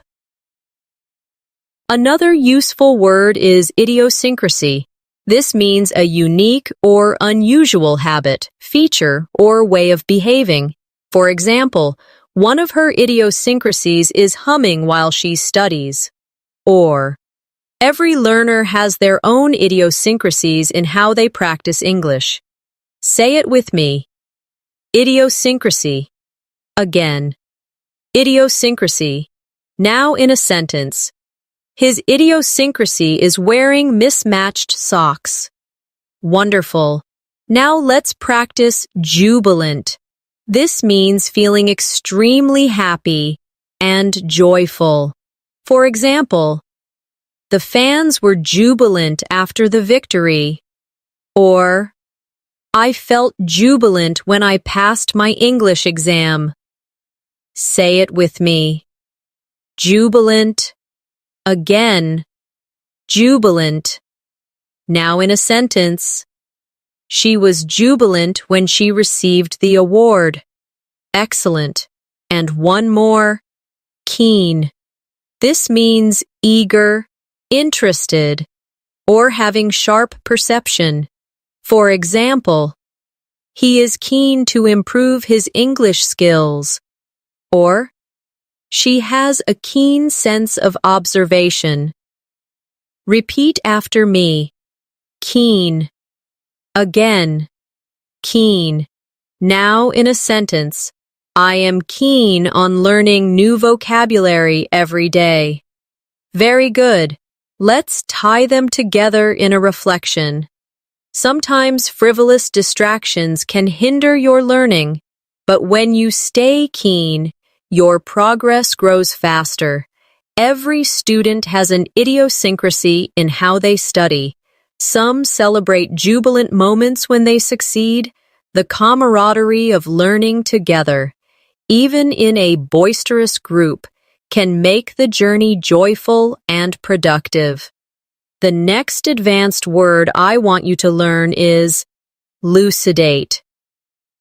Another useful word is idiosyncrasy. This means a unique or unusual habit, feature, or way of behaving. For example, one of her idiosyncrasies is humming while she studies. Or, every learner has their own idiosyncrasies in how they practice English. Say it with me. Idiosyncrasy. Again. Idiosyncrasy. Now in a sentence. His idiosyncrasy is wearing mismatched socks. Wonderful. Now let's practice jubilant. This means feeling extremely happy and joyful. For example, the fans were jubilant after the victory. Or, I felt jubilant when I passed my English exam. Say it with me. Jubilant. Again. Jubilant. Now in a sentence. She was jubilant when she received the award. Excellent. And one more. Keen. This means eager, interested, or having sharp perception. For example, he is keen to improve his English skills. Or, she has a keen sense of observation. Repeat after me. Keen. Again. Keen. Now in a sentence. I am keen on learning new vocabulary every day. Very good. Let's tie them together in a reflection. Sometimes frivolous distractions can hinder your learning, but when you stay keen, your progress grows faster. Every student has an idiosyncrasy in how they study. Some celebrate jubilant moments when they succeed, the camaraderie of learning together, even in a boisterous group, can make the journey joyful and productive. The next advanced word I want you to learn is elucidate.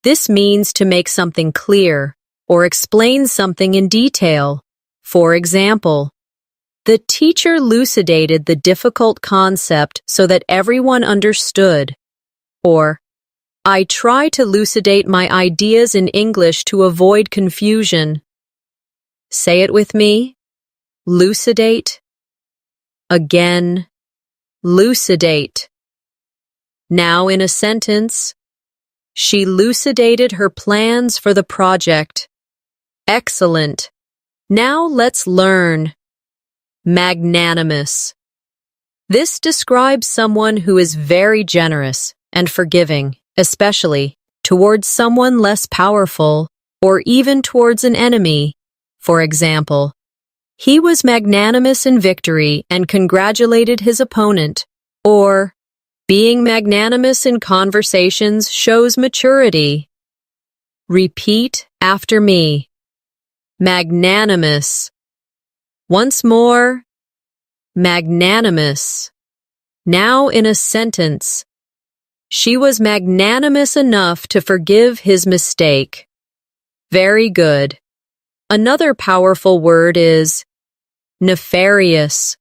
This means to make something clear or explain something in detail. For example, the teacher elucidated the difficult concept so that everyone understood. Or, I try to elucidate my ideas in English to avoid confusion. Say it with me. Elucidate. Again. Elucidate. Now in a sentence. She elucidated her plans for the project. Excellent. Now let's learn. Magnanimous. This describes someone who is very generous and forgiving, especially towards someone less powerful or even towards an enemy. For example, he was magnanimous in victory and congratulated his opponent. Or, being magnanimous in conversations shows maturity. Repeat after me. Magnanimous. Once more. Magnanimous. Now in a sentence. She was magnanimous enough to forgive his mistake. Very good. Another powerful word is nefarious.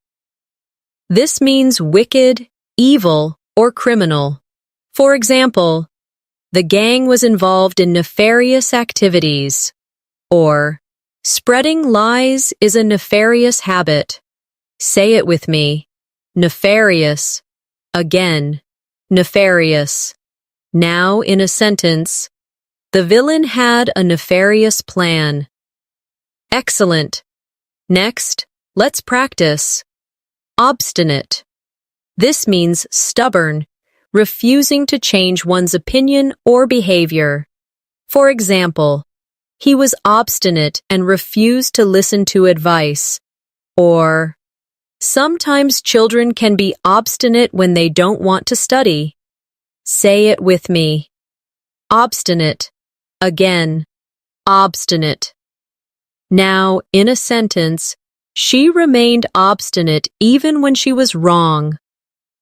This means wicked, evil, or criminal. For example, the gang was involved in nefarious activities. Or, spreading lies is a nefarious habit. Say it with me. Nefarious. Again. Nefarious. Now in a sentence. The villain had a nefarious plan. Excellent. Next, let's practice. Obstinate. This means stubborn, refusing to change one's opinion or behavior. For example, He was obstinate and refused to listen to advice. Or, sometimes children can be obstinate when they don't want to study. Say it with me. Obstinate. Again. Obstinate. Now, in a sentence, she remained obstinate even when she was wrong.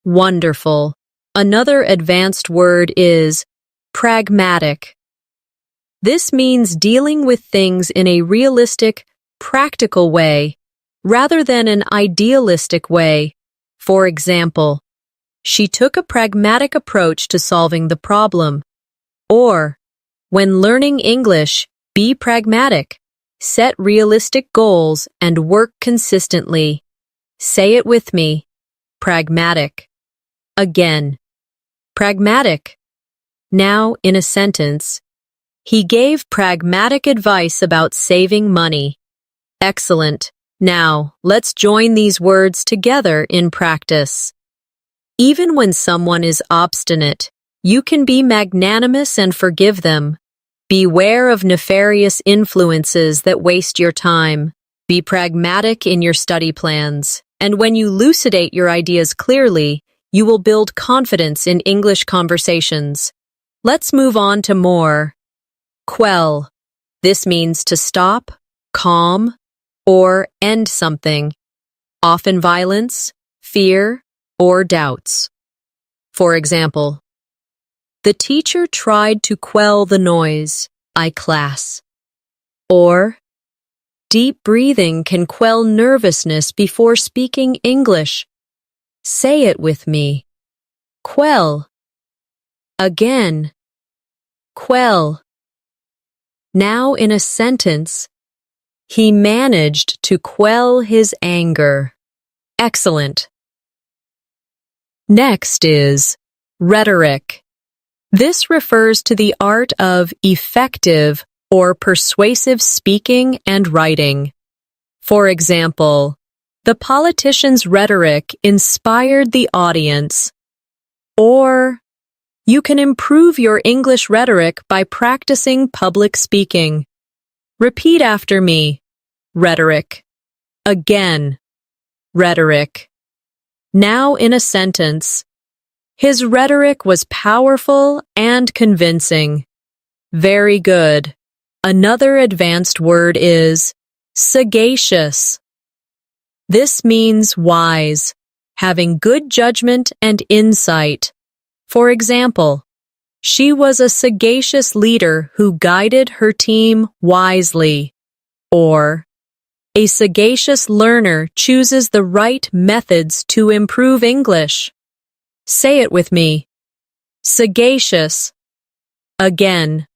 Wonderful. Another advanced word is pragmatic. This means dealing with things in a realistic, practical way, rather than an idealistic way. For example, she took a pragmatic approach to solving the problem. Or, when learning English, be pragmatic. Set realistic goals and work consistently. Say it with me. Pragmatic. Again. Pragmatic. Now, in a sentence, he gave pragmatic advice about saving money. Excellent. Now, let's join these words together in practice. Even when someone is obstinate, you can be magnanimous and forgive them. Beware of nefarious influences that waste your time. Be pragmatic in your study plans. And when you elucidate your ideas clearly, you will build confidence in English conversations. Let's move on to more. Quell. This means to stop, calm, or end something, often violence, fear, or doubts. For example, the teacher tried to quell the noise, class. Or, deep breathing can quell nervousness before speaking English. Say it with me. Quell. Again. Quell. Now in a sentence, he managed to quell his anger. Excellent. Next is rhetoric. This refers to the art of effective or persuasive speaking and writing. For example, the politician's rhetoric inspired the audience. Or, you can improve your English rhetoric by practicing public speaking. Repeat after me. Rhetoric. Again. Rhetoric. Now in a sentence. His rhetoric was powerful and convincing. Very good. Another advanced word is sagacious. This means wise, having good judgment and insight. For example, she was a sagacious leader who guided her team wisely. Or, a sagacious learner chooses the right methods to improve English. Say it with me. Sagacious. Again.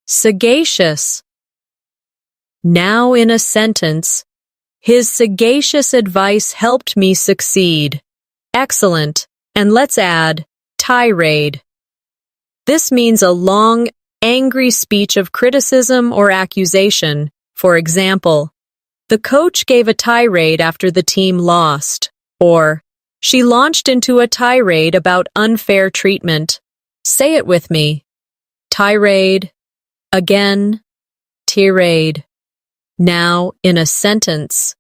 Sagacious. Now in a sentence, his sagacious advice helped me succeed. Excellent. And let's add tirade. This means a long, angry speech of criticism or accusation. For example, the coach gave a tirade after the team lost. Or, she launched into a tirade about unfair treatment. Say it with me. Tirade. Again. Tirade. Now, in a sentence.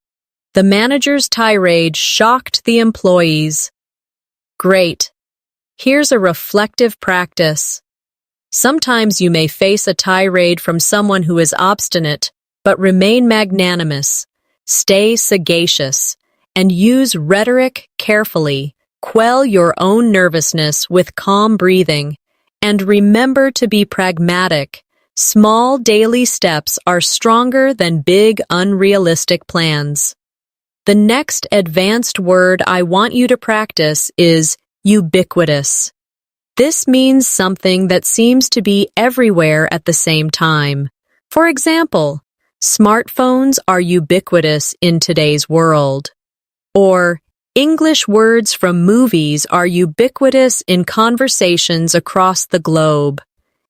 The manager's tirade shocked the employees. Great. Here's a reflective practice. Sometimes you may face a tirade from someone who is obstinate, but remain magnanimous. Stay sagacious. And use rhetoric carefully. Quell your own nervousness with calm breathing. And remember to be pragmatic. Small daily steps are stronger than big, unrealistic plans. The next advanced word I want you to practice is ubiquitous. This means something that seems to be everywhere at the same time. For example, smartphones are ubiquitous in today's world. Or, English words from movies are ubiquitous in conversations across the globe.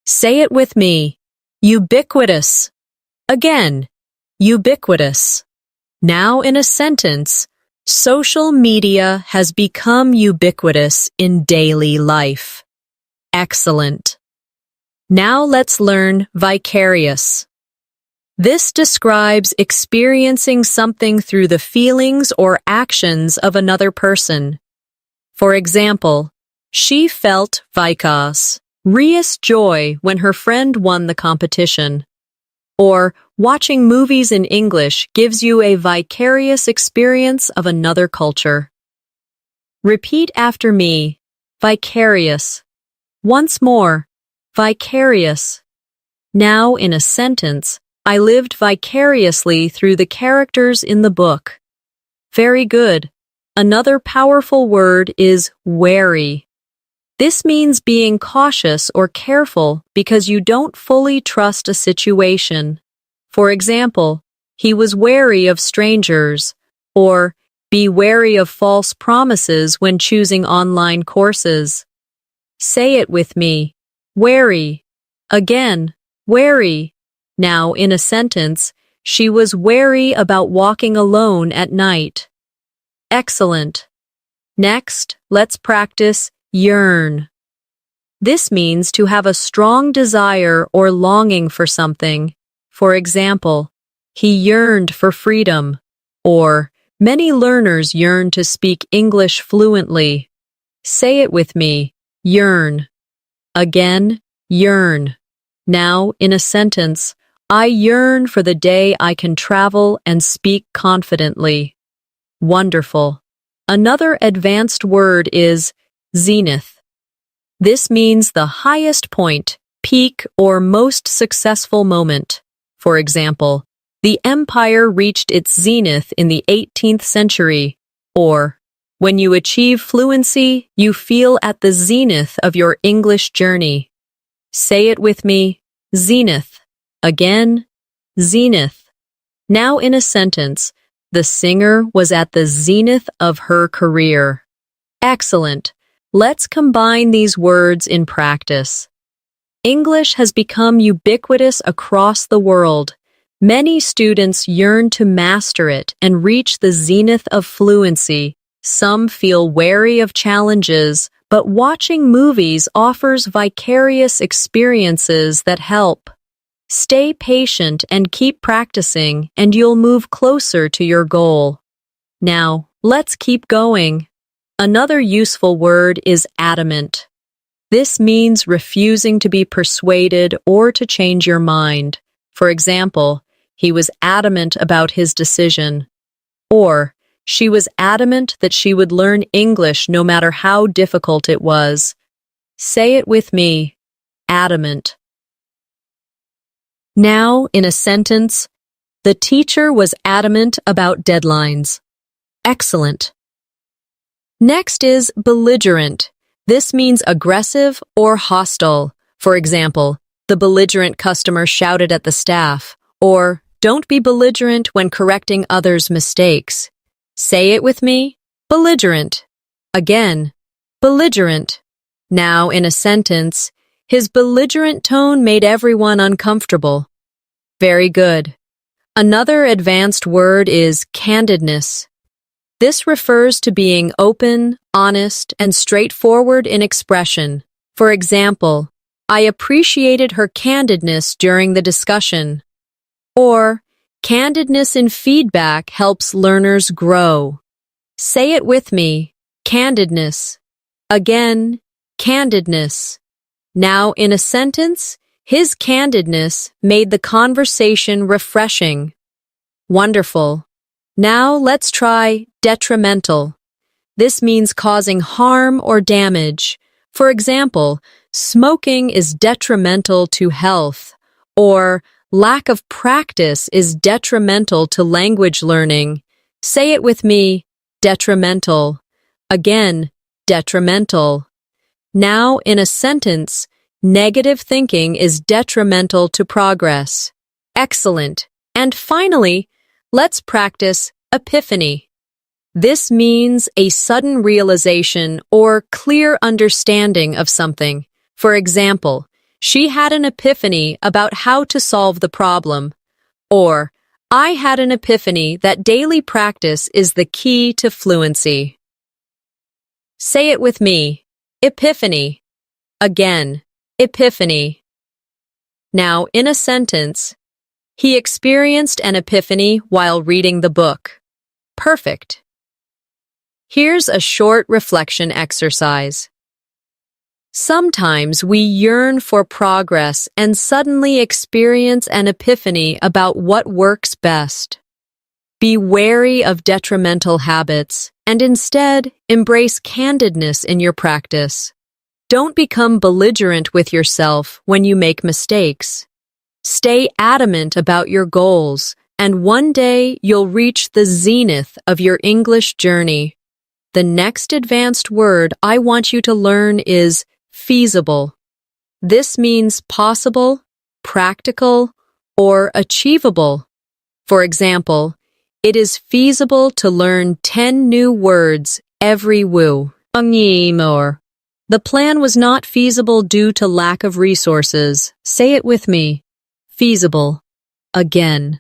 Say it with me. Ubiquitous. Again. Ubiquitous. Now in a sentence, social media has become ubiquitous in daily life. Excellent. Now let's learn vicarious. This describes experiencing something through the feelings or actions of another person. For example, she felt vicarious joy when her friend won the competition. Or, watching movies in English gives you a vicarious experience of another culture. Repeat after me. Vicarious. Once more. Vicarious. Now, in a sentence, I lived vicariously through the characters in the book. Very good. Another powerful word is wary. This means being cautious or careful because you don't fully trust a situation. For example, he was wary of strangers, or be wary of false promises when choosing online courses. Say it with me. Wary. Again, wary. Now, in a sentence, she was wary about walking alone at night. Excellent. Next, let's practice yearn. This means to have a strong desire or longing for something. For example, he yearned for freedom, or many learners yearn to speak English fluently. Say it with me. Yearn. Again, yearn. Now, in a sentence, I yearn for the day I can travel and speak confidently. Wonderful. Another advanced word is zenith. This means the highest point, peak, or most successful moment. For example, the empire reached its zenith in the 18th century, or when you achieve fluency, you feel at the zenith of your English journey. Say it with me. Zenith. Again, zenith. Now, in a sentence, the singer was at the zenith of her career. Excellent. Let's combine these words in practice. English has become ubiquitous across the world. Many students yearn to master it and reach the zenith of fluency. Some feel wary of challenges, but watching movies offers vicarious experiences that help. Stay patient and keep practicing, and you'll move closer to your goal. Now, let's keep going. Another useful word is adamant. This means refusing to be persuaded or to change your mind. For example, he was adamant about his decision. Or, she was adamant that she would learn English no matter how difficult it was. Say it with me. Adamant. Now, in a sentence, the teacher was adamant about deadlines. Excellent. Next is belligerent. This means aggressive or hostile. For example, the belligerent customer shouted at the staff, or don't be belligerent when correcting others' mistakes. Say it with me. Belligerent. Again, belligerent. Now, in a sentence, his belligerent tone made everyone uncomfortable. Very good. Another advanced word is candidness. This refers to being open, honest, and straightforward in expression. For example, I appreciated her candidness during the discussion. Or, candidness in feedback helps learners grow. Say it with me. Candidness. Again, candidness. Now, in a sentence, his candidness made the conversation refreshing. Wonderful. Now, let's try detrimental. This means causing harm or damage. For example, smoking is detrimental to health, or lack of practice is detrimental to language learning. Say it with me. Detrimental. Again, detrimental. Now, in a sentence, negative thinking is detrimental to progress. Excellent. And finally, let's practice epiphany. This means a sudden realization or clear understanding of something. For example, she had an epiphany about how to solve the problem. Or, I had an epiphany that daily practice is the key to fluency. Say it with me. Epiphany. Again, epiphany. Now, in a sentence, He experienced an epiphany while reading the book. Perfect. Here's a short reflection exercise. Sometimes we yearn for progress and suddenly experience an epiphany about what works best. Be wary of detrimental habits and instead embrace candidness in your practice. Don't become belligerent with yourself when you make mistakes. Stay adamant about your goals, and one day you'll reach the zenith of your English journey. The next advanced word I want you to learn is feasible. This means possible, practical, or achievable. For example, it is feasible to learn 10 new words every woo. The plan was not feasible due to lack of resources. Say it with me. Feasible. Again.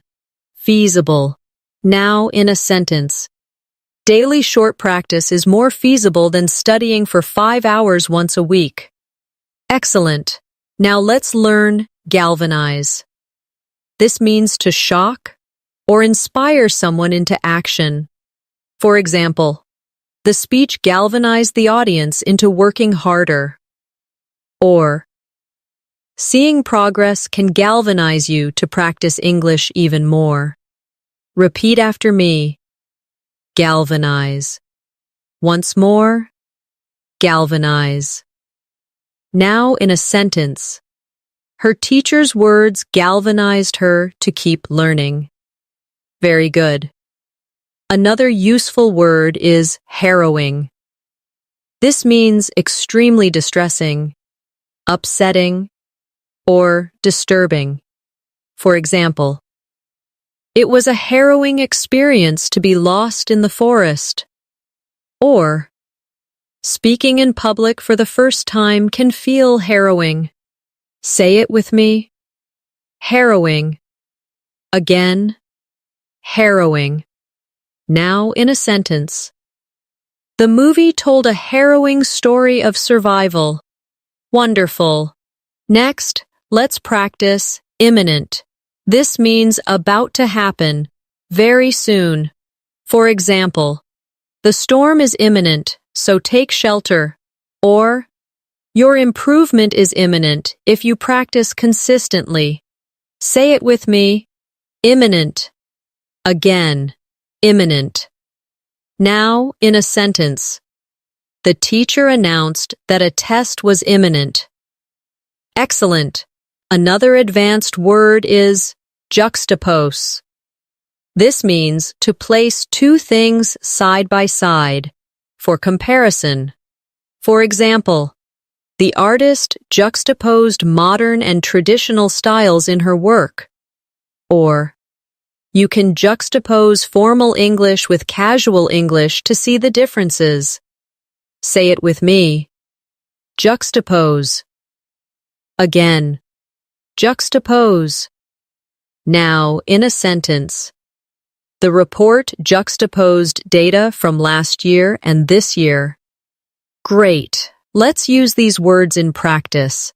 Feasible. Now in a sentence. Daily short practice is more feasible than studying for 5 hours once a week. Excellent. Now let's learn galvanize. This means to shock or inspire someone into action. For example, the speech galvanized the audience into working harder. Or, seeing progress can galvanize you to practice English even more. Repeat after me. Galvanize. Once more, galvanize. Now in a sentence. Her teacher's words galvanized her to keep learning. Very good. Another useful word is harrowing. This means extremely distressing, upsetting, or disturbing. For example, it was a harrowing experience to be lost in the forest. Or, speaking in public for the first time can feel harrowing. Say it with me. Harrowing. Again. Harrowing. Now in a sentence. The movie told a harrowing story of survival. Wonderful. Next, let's practice imminent. This means about to happen, very soon. For example, the storm is imminent, so take shelter. Or, your improvement is imminent if you practice consistently. Say it with me. Imminent. Again. Imminent. Now in a sentence. The teacher announced that a test was imminent. Excellent. Another advanced word is juxtapose. This means to place two things side by side for comparison. For example, the artist juxtaposed modern and traditional styles in her work. Or, you can juxtapose formal English with casual English to see the differences. Say it with me. Juxtapose. Again. Juxtapose. Now, in a sentence. The report juxtaposed data from last year and this year. Great. Let's use these words in practice.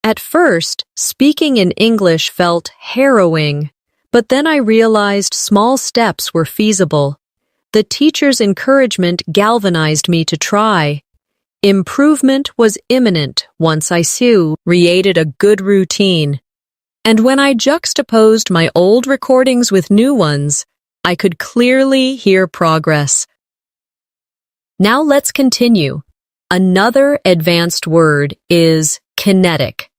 At first, speaking in English felt harrowing, but then I realized small steps were feasible. The teacher's encouragement galvanized me to try. Improvement was imminent once I created a good routine. And when I juxtaposed my old recordings with new ones, I could clearly hear progress. Now let's continue. Another advanced word is kinetic.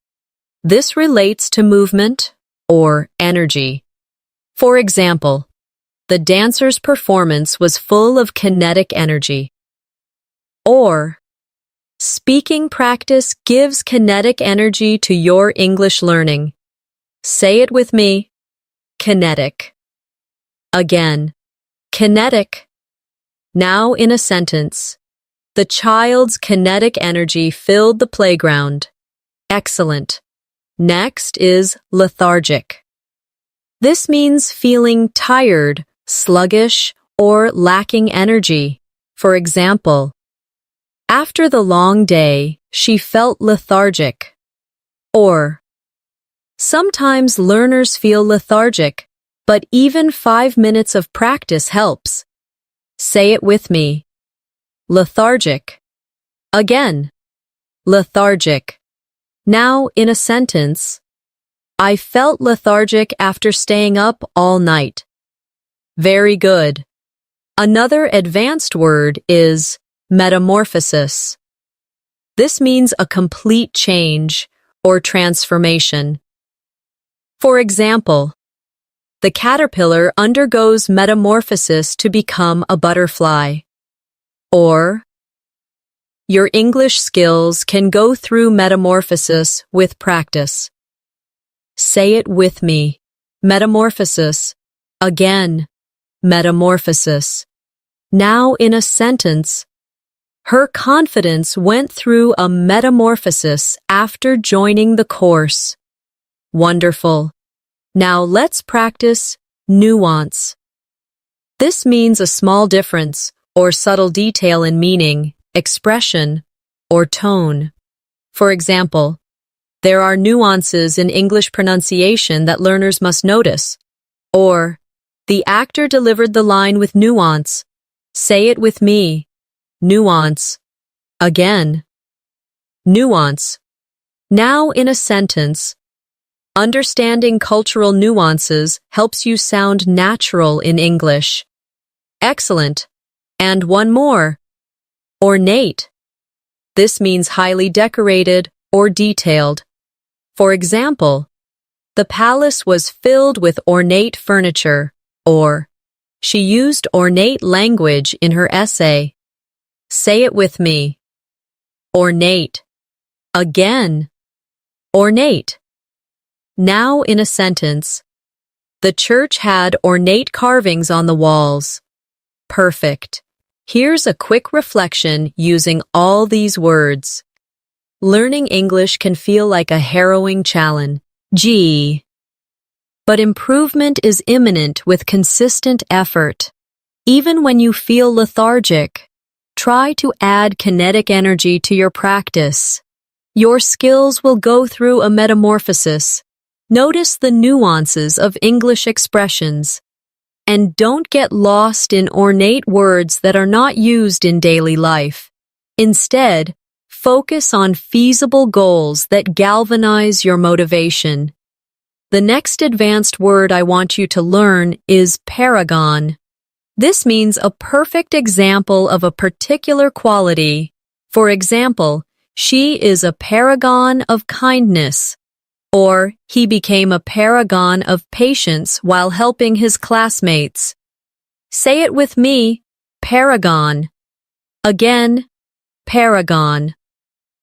This relates to movement or energy. For example, the dancer's performance was full of kinetic energy. Or, speaking practice gives kinetic energy to your English learning. Say it with me. Kinetic. Again. Kinetic. Now in a sentence. The child's kinetic energy filled the playground. Excellent. Next is lethargic. This means feeling tired, sluggish, or lacking energy. For example, after the long day, she felt lethargic. Or, Sometimes learners feel lethargic, but even 5 minutes of practice helps. Say it with me. Lethargic. Again. Lethargic. Now, in a sentence, I felt lethargic after staying up all night. Very good. Another advanced word is metamorphosis. This means a complete change or transformation. For example, the caterpillar undergoes metamorphosis to become a butterfly. Or, your English skills can go through metamorphosis with practice. Say it with me. Metamorphosis. Again. Metamorphosis. Now in a sentence, her confidence went through a metamorphosis after joining the course. Wonderful. Now let's practice nuance. This means a small difference or subtle detail in meaning, expression, or tone. For example, there are nuances in English pronunciation that learners must notice. Or, the actor delivered the line with nuance. Say it with me. Nuance. Again. Nuance. Now in a sentence, understanding cultural nuances helps you sound natural in English. Excellent. And one more. Ornate. This means highly decorated or detailed. For example, the palace was filled with ornate furniture, or she used ornate language in her essay. Say it with me. Ornate. Again. Ornate. Now in a sentence, the church had ornate carvings on the walls. Perfect. Here's a quick reflection using all these words. Learning English can feel like a harrowing challenge. But improvement is imminent with consistent effort. Even when you feel lethargic, try to add kinetic energy to your practice. Your skills will go through a metamorphosis. Notice the nuances of English expressions. And don't get lost in ornate words that are not used in daily life. Instead, focus on feasible goals that galvanize your motivation. The next advanced word I want you to learn is paragon. This means a perfect example of a particular quality. For example, she is a paragon of kindness. Or, he became a paragon of patience while helping his classmates. Say it with me, paragon. Again, paragon.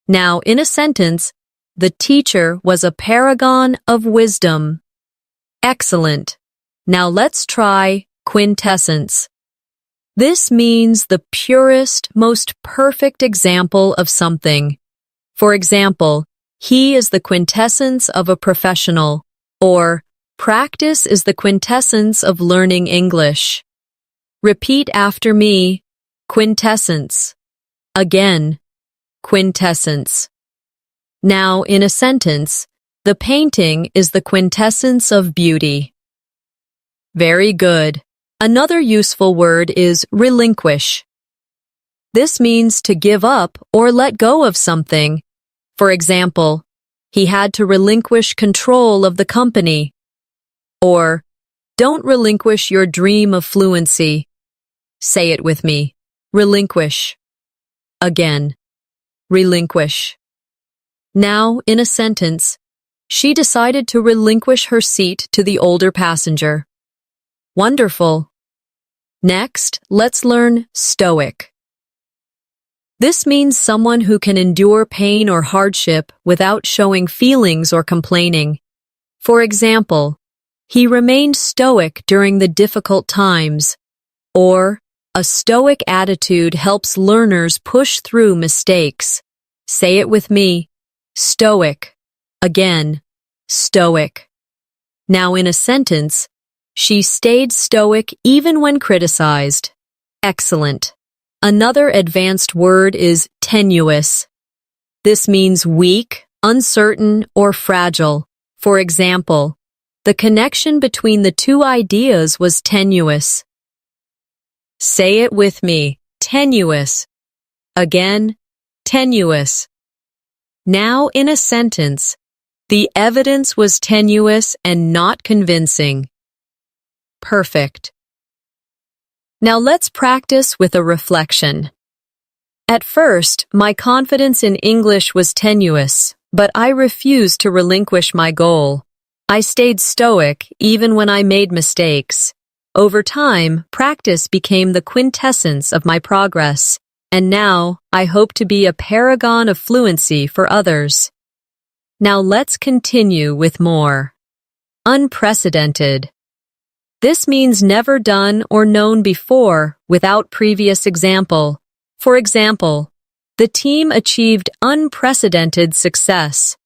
Now, in a sentence, the teacher was a paragon of wisdom. Excellent. Now let's try quintessence. This means the purest, most perfect example of something. For example, he is the quintessence of a professional, or practice is the quintessence of learning English. Repeat after me, quintessence. Again, quintessence. Now, in a sentence, the painting is the quintessence of beauty. Very good. Another useful word is relinquish. This means to give up or let go of something. For example, he had to relinquish control of the company. Or, don't relinquish your dream of fluency. Say it with me. Relinquish. Again. Relinquish. Now, in a sentence, she decided to relinquish her seat to the older passenger. Wonderful. Next, let's learn stoic. This means someone who can endure pain or hardship without showing feelings or complaining. For example, he remained stoic during the difficult times. Or, a stoic attitude helps learners push through mistakes. Say it with me. Stoic. Again, stoic. Now in a sentence, she stayed stoic even when criticized. Excellent. Another advanced word is tenuous. This means weak, uncertain, or fragile. For example, the connection between the two ideas was tenuous. Say it with me, tenuous. Again, tenuous. Now in a sentence, the evidence was tenuous and not convincing. Perfect. Now let's practice with a reflection. At first, my confidence in English was tenuous, but I refused to relinquish my goal. I stayed stoic even when I made mistakes. Over time, practice became the quintessence of my progress, and now I hope to be a paragon of fluency for others. Now let's continue with more. Unprecedented. This means never done or known before without previous example. For example, the team achieved unprecedented success,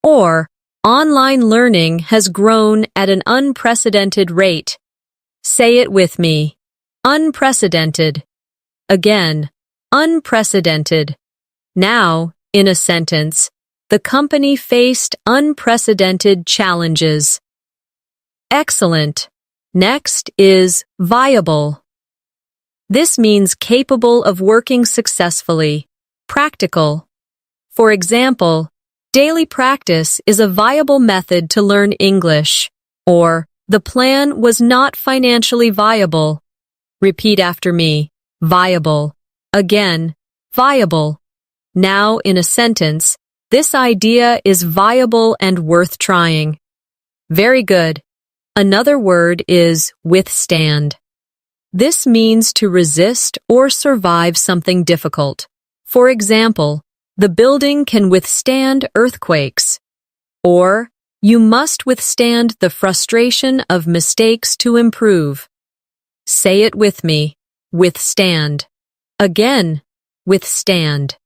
or online learning has grown at an unprecedented rate. Say it with me. Unprecedented. Again, unprecedented. Now, in a sentence, the company faced unprecedented challenges. Excellent. Next is viable. This means capable of working successfully, practical. For example, daily practice is a viable method to learn English, or the plan was not financially viable. Repeat after me. Viable. Again, viable. Now in a sentence, this idea is viable and worth trying. Very good. Another word is withstand. This means to resist or survive something difficult. For example, the building can withstand earthquakes. Or, you must withstand the frustration of mistakes to improve. Say it with me. Withstand. Again, withstand.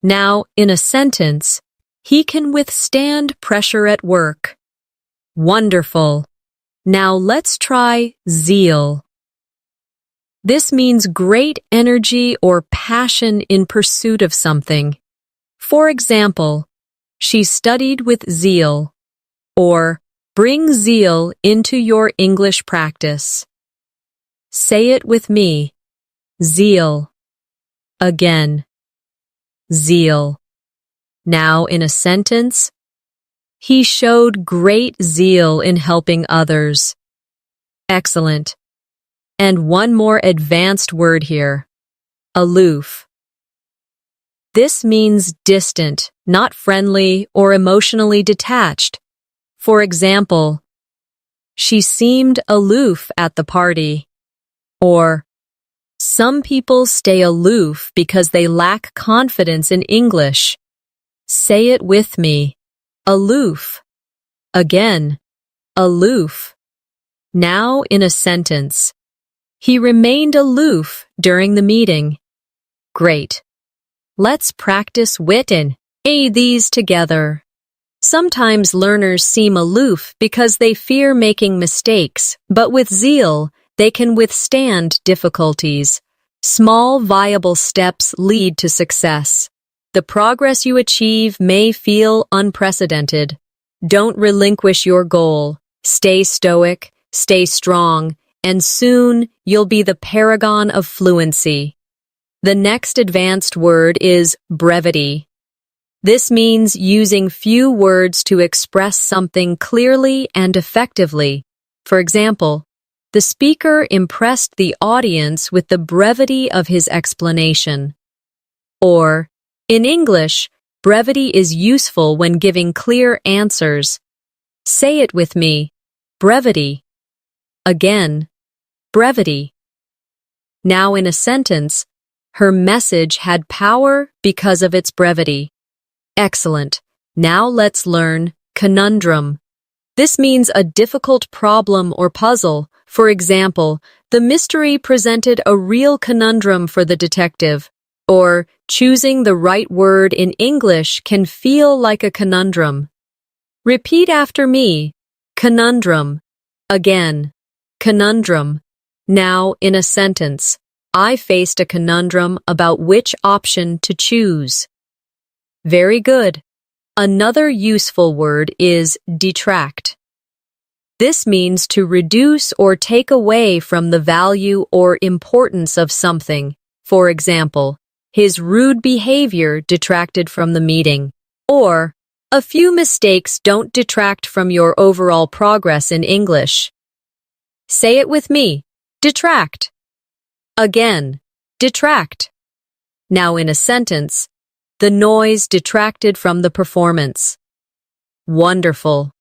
Now, in a sentence, he can withstand pressure at work. Wonderful. Now let's try zeal. This means great energy or passion in pursuit of something. For example, she studied with zeal, or bring zeal into your English practice. Say it with me. Zeal. Again. Zeal. Now in a sentence, he showed great zeal in helping others. Excellent. And one more advanced word here. Aloof. This means distant, not friendly or emotionally detached. For example, she seemed aloof at the party. Or, some people stay aloof because they lack confidence in English. Say it with me. Aloof. Again, aloof. Now in a sentence. He remained aloof during the meeting. Great. Let's practice wit and aid these together. Sometimes learners seem aloof because they fear making mistakes, but with zeal, they can withstand difficulties. Small, viable steps lead to success. The progress you achieve may feel unprecedented. Don't relinquish your goal. Stay stoic, stay strong, and soon you'll be the paragon of fluency. The next advanced word is brevity. This means using few words to express something clearly and effectively. For example, the speaker impressed the audience with the brevity of his explanation. Or, in English, brevity is useful when giving clear answers. Say it with me. Brevity. Again. Brevity. Now in a sentence, her message had power because of its brevity. Excellent. Now let's learn conundrum. This means a difficult problem or puzzle. For example, the mystery presented a real conundrum for the detective. Or, choosing the right word in English can feel like a conundrum. Repeat after me. Conundrum. Again. Conundrum. Now, in a sentence, I faced a conundrum about which option to choose. Very good. Another useful word is detract. This means to reduce or take away from the value or importance of something. For example, his rude behavior detracted from the meeting. Or, a few mistakes don't detract from your overall progress in English. Say it with me. Detract. Again, detract. Now in a sentence, the noise detracted from the performance. Wonderful.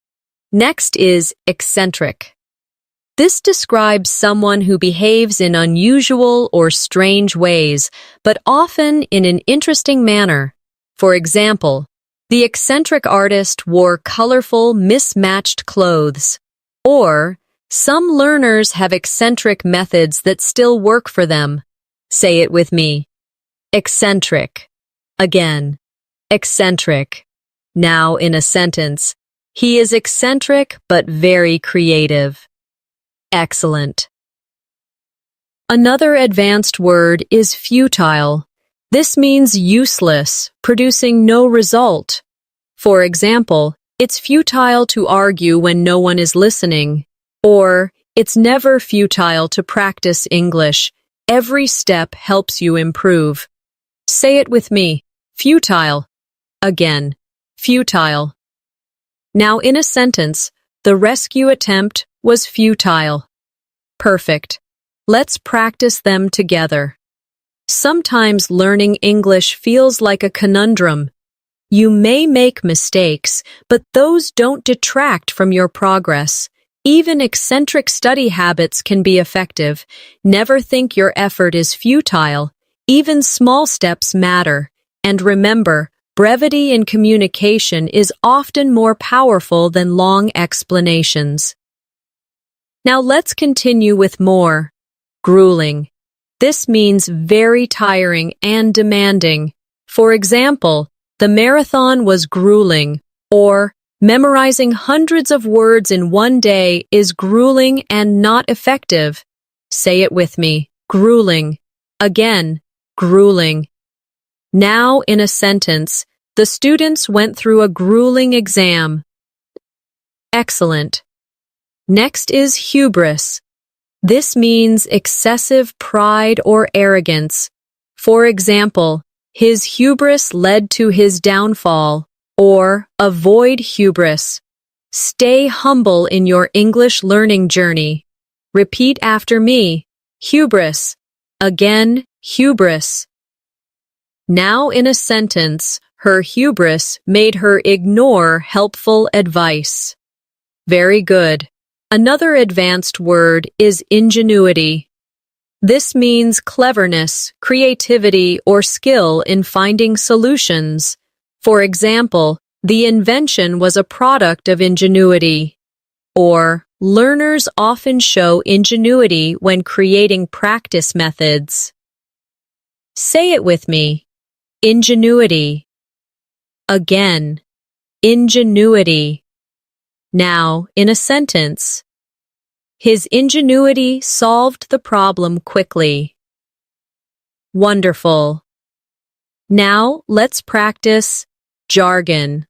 Next is eccentric. This describes someone who behaves in unusual or strange ways, but often in an interesting manner. For example, the eccentric artist wore colorful, mismatched clothes. Or, some learners have eccentric methods that still work for them. Say it with me. Eccentric. Again, eccentric. Now in a sentence, he is eccentric but very creative. Excellent. Another advanced word is futile. This means useless, producing no result. For example, it's futile to argue when no one is listening. Or, it's never futile to practice English. Every step helps you improve. Say it with me. Futile. Again, futile. Now in a sentence, the rescue attempt was futile. Perfect. Let's practice them together. Sometimes learning English feels like a conundrum. You may make mistakes, but those don't detract from your progress. Even eccentric study habits can be effective. Never think your effort is futile. Even small steps matter. And remember, brevity in communication is often more powerful than long explanations. Now let's continue with more. Grueling. This means very tiring and demanding. For example, the marathon was grueling, or memorizing hundreds of words in one day is grueling and not effective. Say it with me. Grueling. Again, grueling. Now in a sentence, the students went through a grueling exam. Excellent. Next is hubris. This means excessive pride or arrogance. For example, his hubris led to his downfall. Or, avoid hubris. Stay humble in your English learning journey. Repeat after me. Hubris. Again, hubris. Now in a sentence, her hubris made her ignore helpful advice. Very good. Another advanced word is ingenuity. This means cleverness, creativity, or skill in finding solutions. For example, the invention was a product of ingenuity. Or, learners often show ingenuity when creating practice methods. Say it with me. Ingenuity. Again, ingenuity. Now, in a sentence, his ingenuity solved the problem quickly. Wonderful. Now, let's practice jargon.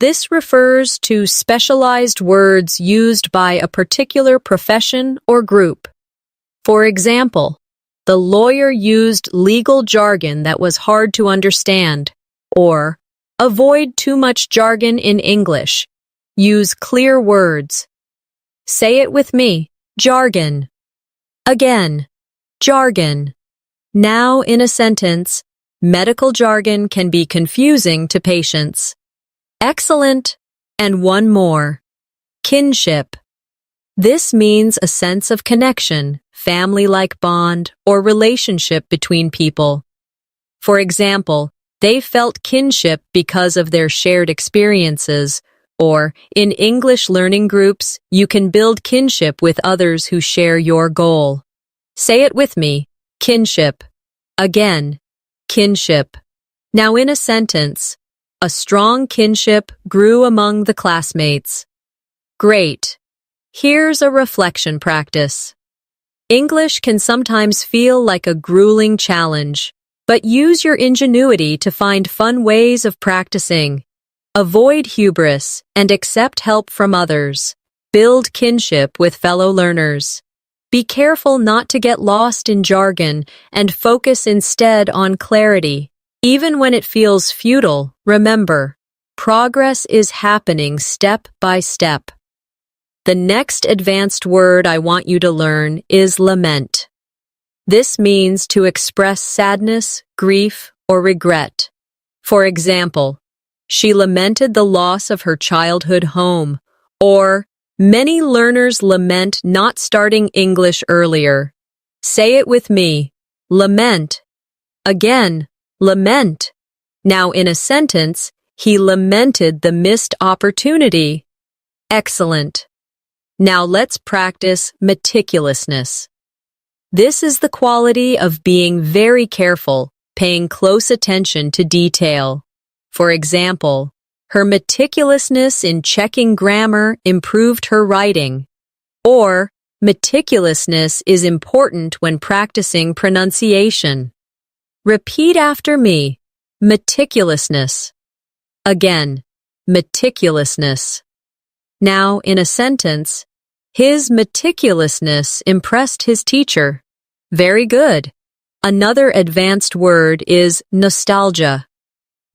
This refers to specialized words used by a particular profession or group. For example, the lawyer used legal jargon that was hard to understand. Or, avoid too much jargon in English. Use clear words. Say it with me. Jargon. Again. Jargon. Now in a sentence, medical jargon can be confusing to patients. Excellent. And one more. Kinship. This means a sense of connection, family-like bond, or relationship between people. For example, they felt kinship because of their shared experiences. Or, in English learning groups, you can build kinship with others who share your goal. Say it with me. Kinship. Again. Kinship. Now in a sentence, a strong kinship grew among the classmates. Great. Here's a reflection practice. English can sometimes feel like a grueling challenge, but use your ingenuity to find fun ways of practicing. Avoid hubris and accept help from others. Build kinship with fellow learners. Be careful not to get lost in jargon and focus instead on clarity. Even when it feels futile, remember, progress is happening step by step. The next advanced word I want you to learn is lament. This means to express sadness, grief, or regret. For example, she lamented the loss of her childhood home, or many learners lament not starting English earlier. Say it with me. Lament. Again, lament. Now in a sentence, he lamented the missed opportunity. Excellent. Now let's practice meticulousness. This is the quality of being very careful, paying close attention to detail. For example, her meticulousness in checking grammar improved her writing. Or, meticulousness is important when practicing pronunciation. Repeat after me. Meticulousness. Again, meticulousness. Now, in a sentence, his meticulousness impressed his teacher. Very good. Another advanced word is nostalgia.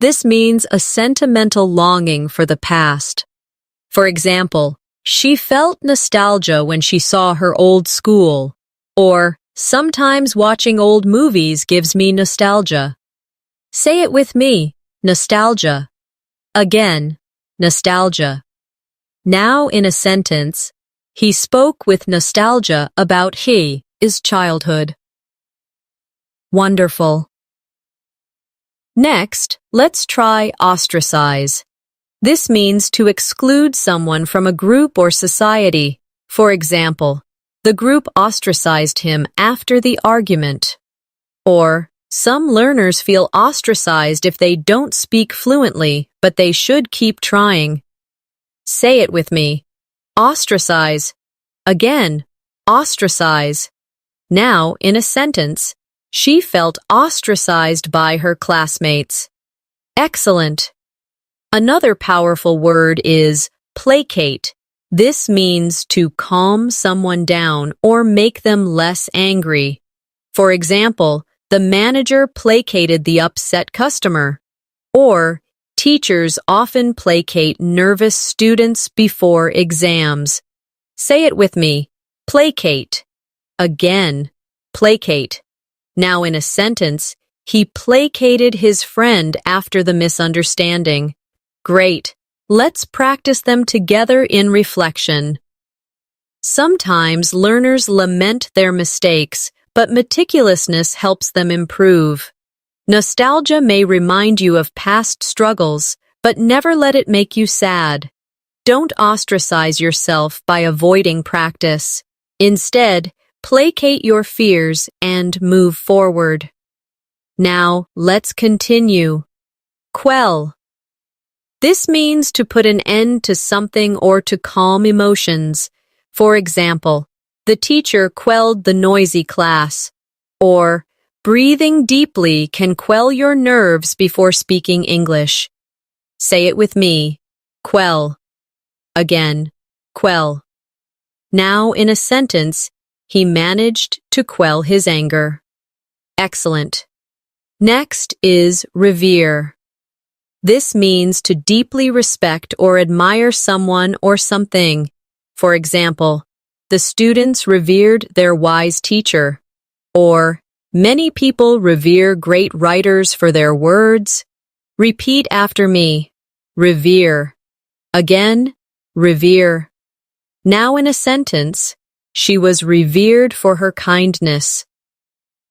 This means a sentimental longing for the past. For example, she felt nostalgia when she saw her old school. Or, sometimes watching old movies gives me nostalgia. Say it with me, nostalgia. Again, nostalgia. Now in a sentence, he spoke with nostalgia about his childhood. Wonderful. Next, let's try ostracize. This means to exclude someone from a group or society. For example, the group ostracized him after the argument. Or, some learners feel ostracized if they don't speak fluently, but they should keep trying. Say it with me. Ostracize. Again, ostracize. Now, in a sentence, she felt ostracized by her classmates. Excellent. Another powerful word is placate. This means to calm someone down or make them less angry. For example, the manager placated the upset customer. Or, teachers often placate nervous students before exams. Say it with me. Placate. Again, placate. Now in a sentence, he placated his friend after the misunderstanding. Great. Let's practice them together in reflection. Sometimes learners lament their mistakes, but meticulousness helps them improve. Nostalgia may remind you of past struggles, but never let it make you sad. Don't ostracize yourself by avoiding practice. Instead, placate your fears and move forward. Now, let's continue. Quell. This means to put an end to something or to calm emotions. For example, the teacher quelled the noisy class. Or, breathing deeply can quell your nerves before speaking English. Say it with me. Quell. Again, quell. Now, in a sentence, he managed to quell his anger. Excellent. Next is revere. This means to deeply respect or admire someone or something. For example, the students revered their wise teacher. Or, many people revere great writers for their words. Repeat after me. Revere. Again, revere. Now in a sentence, she was revered for her kindness.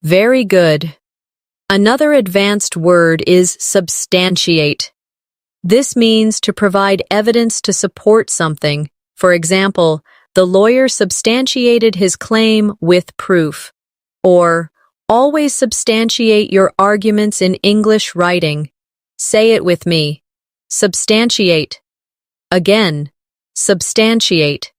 Very good. Another advanced word is substantiate. This means to provide evidence to support something. For example, the lawyer substantiated his claim with proof. Or, always substantiate your arguments in English writing. Say it with me. Substantiate. Again, substantiate.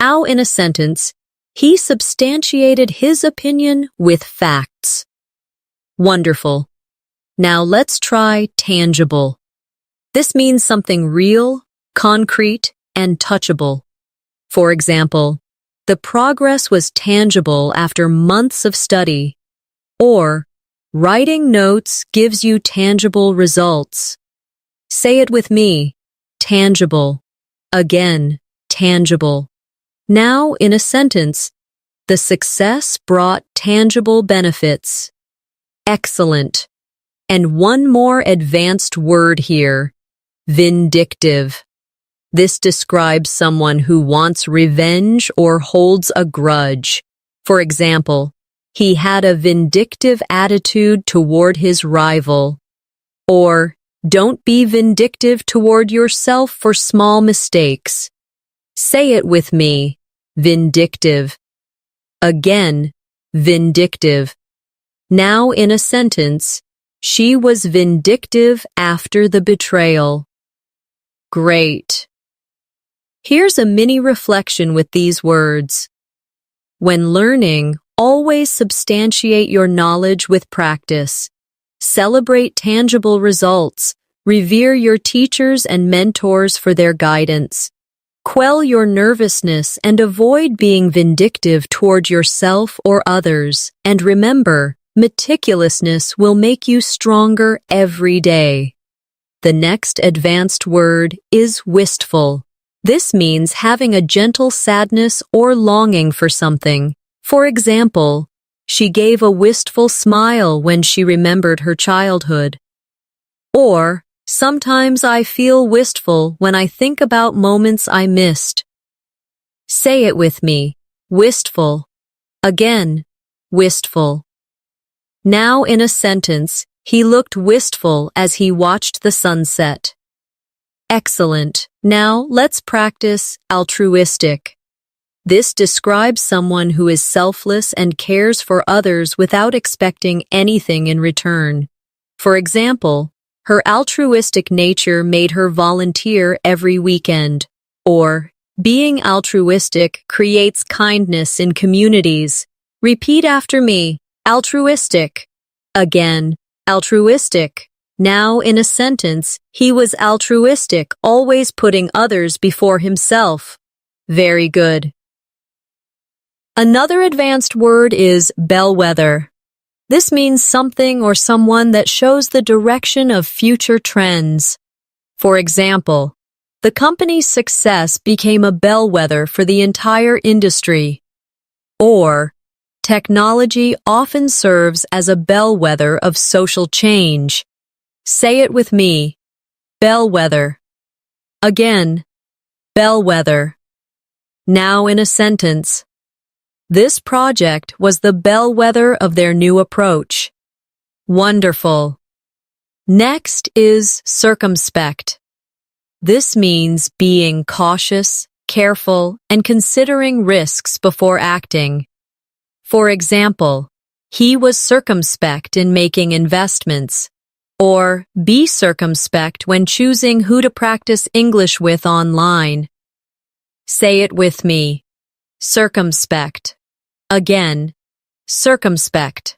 Now in a sentence, he substantiated his opinion with facts. Wonderful. Now let's try tangible. This means something real, concrete, and touchable. For example, the progress was tangible after months of study. Or, writing notes gives you tangible results. Say it with me. Tangible. Again, tangible. Now, in a sentence, the success brought tangible benefits. Excellent. And one more advanced word here. Vindictive. This describes someone who wants revenge or holds a grudge. For example, he had a vindictive attitude toward his rival. Or, don't be vindictive toward yourself for small mistakes. Say it with me. Vindictive. Again, vindictive. Now in a sentence, she was vindictive after the betrayal. Great. Here's a mini reflection with these words. When learning, always substantiate your knowledge with practice. Celebrate tangible results. Revere your teachers and mentors for their guidance. Quell your nervousness and avoid being vindictive toward yourself or others. And remember, meticulousness will make you stronger every day. The next advanced word is wistful. This means having a gentle sadness or longing for something. For example, she gave a wistful smile when she remembered her childhood. Or, sometimes I feel wistful when I think about moments I missed. Say it with me. Wistful. Again, wistful. Now in a sentence, he looked wistful as he watched the sunset. Excellent. Now let's practice altruistic. This describes someone who is selfless and cares for others without expecting anything in return. For example, her altruistic nature made her volunteer every weekend. Or, being altruistic creates kindness in communities. Repeat after me. Altruistic. Again, altruistic. Now in a sentence, he was altruistic, always putting others before himself. Very good. Another advanced word is bellwether. This means something or someone that shows the direction of future trends. For example, the company's success became a bellwether for the entire industry. Or, technology often serves as a bellwether of social change. Say it with me. Bellwether. Again, bellwether. Now in a sentence. This project was the bellwether of their new approach. Wonderful. Next is circumspect. This means being cautious, careful, and considering risks before acting. For example, he was circumspect in making investments. Or, be circumspect when choosing who to practice English with online. Say it with me. Circumspect. Again, circumspect.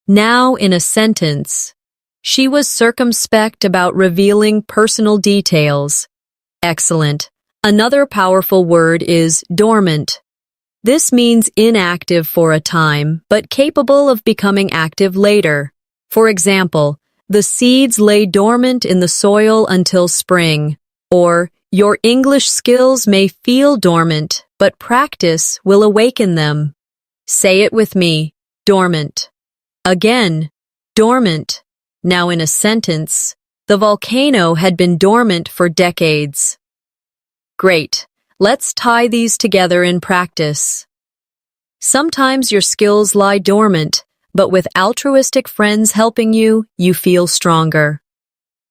Now in a sentence. She was circumspect about revealing personal details. Excellent. Another powerful word is dormant. This means inactive for a time, but capable of becoming active later. For example, the seeds lay dormant in the soil until spring. Or, your English skills may feel dormant, but practice will awaken them. Say it with me. Dormant. Again, dormant. Now in a sentence, the volcano had been dormant for decades. Great. Let's tie these together in practice. Sometimes your skills lie dormant, but with altruistic friends helping you, you feel stronger.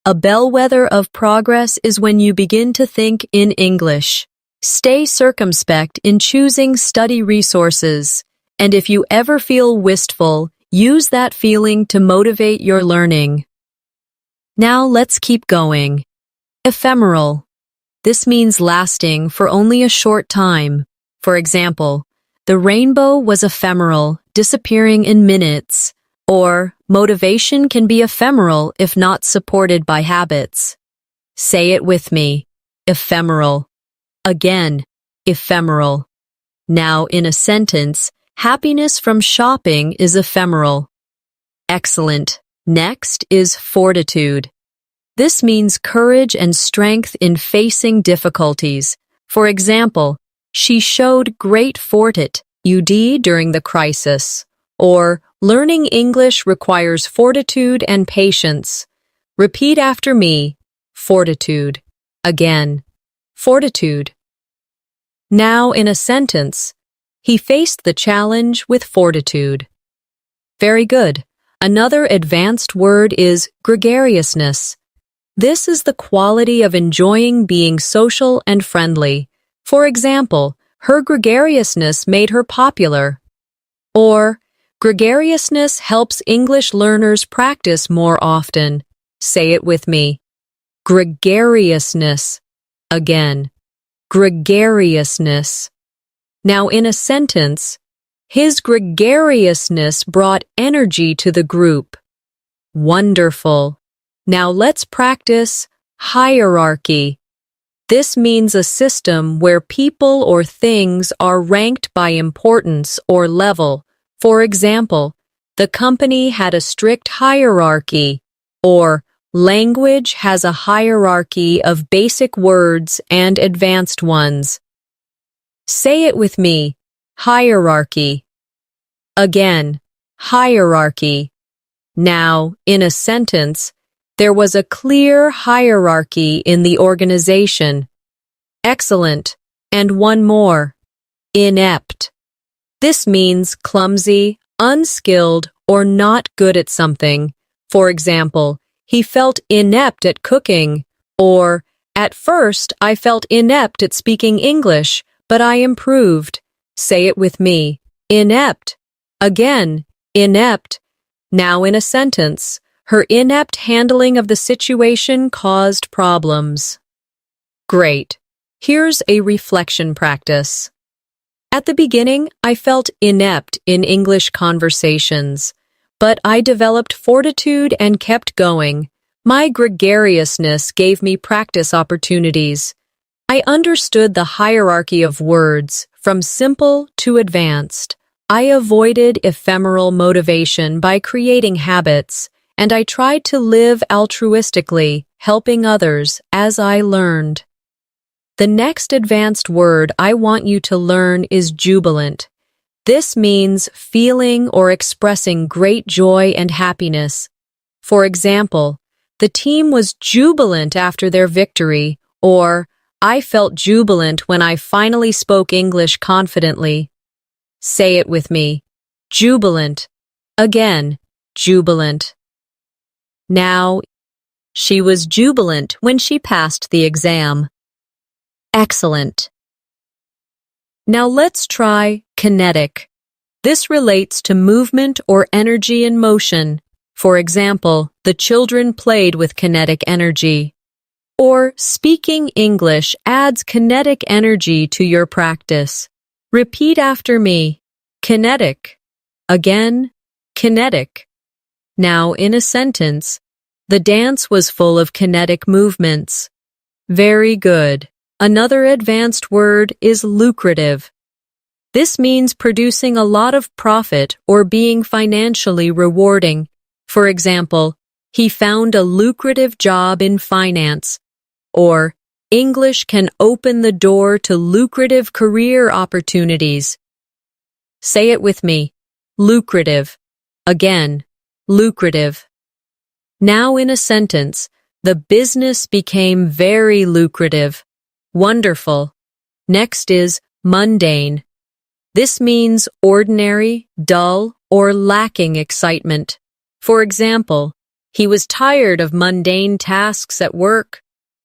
A bellwether of progress is when you begin to think in English. Stay circumspect in choosing study resources, and if you ever feel wistful, use that feeling to motivate your learning. Now let's keep going. Ephemeral. This means lasting for only a short time. For example, the rainbow was ephemeral, disappearing in minutes. Or, motivation can be ephemeral if not supported by habits. Say it with me. Ephemeral. Again, ephemeral. Now, in a sentence, happiness from shopping is ephemeral. Excellent. Next is fortitude. This means courage and strength in facing difficulties. For example, she showed great fortitude during the crisis. Or, learning English requires fortitude and patience. Repeat after me. Fortitude. Again. Fortitude. Now, in a sentence, he faced the challenge with fortitude. Very good. Another advanced word is gregariousness. This is the quality of enjoying being social and friendly. For example, her gregariousness made her popular. Or, gregariousness helps English learners practice more often. Say it with me. Gregariousness. Again. Gregariousness. Now, in a sentence, his gregariousness brought energy to the group. Wonderful. Now let's practice hierarchy. This means a system where people or things are ranked by importance or level. For example, the company had a strict hierarchy, or language has a hierarchy of basic words and advanced ones. Say it with me. Hierarchy. Again, hierarchy. Now, in a sentence, there was a clear hierarchy in the organization. Excellent. And one more. Inept. This means clumsy, unskilled, or not good at something. For example, he felt inept at cooking, or, at first I felt inept at speaking English, but I improved. Say it with me. Inept. Again, inept. Now in a sentence, her inept handling of the situation caused problems. Great. Here's a reflection practice. At the beginning, I felt inept in English conversations, but I developed fortitude and kept going. My gregariousness gave me practice opportunities. I understood the hierarchy of words, from simple to advanced. I avoided ephemeral motivation by creating habits, and I tried to live altruistically, helping others as I learned. The next advanced word I want you to learn is jubilant. This means feeling or expressing great joy and happiness. For example, the team was jubilant after their victory, or I felt jubilant when I finally spoke English confidently. Say it with me. Jubilant. Again, jubilant. Now, she was jubilant when she passed the exam. Excellent. Now let's try kinetic. This relates to movement or energy in motion. For example, the children played with kinetic energy. Or speaking English adds kinetic energy to your practice. Repeat after me. Kinetic. Again, kinetic. Now in a sentence, the dance was full of kinetic movements. Very good. Another advanced word is lucrative. This means producing a lot of profit or being financially rewarding. For example, he found a lucrative job in finance. Or, English can open the door to lucrative career opportunities. Say it with me. Lucrative. Again, lucrative. Now in a sentence, the business became very lucrative. Wonderful. Next is mundane. This means ordinary, dull, or lacking excitement. For example, he was tired of mundane tasks at work.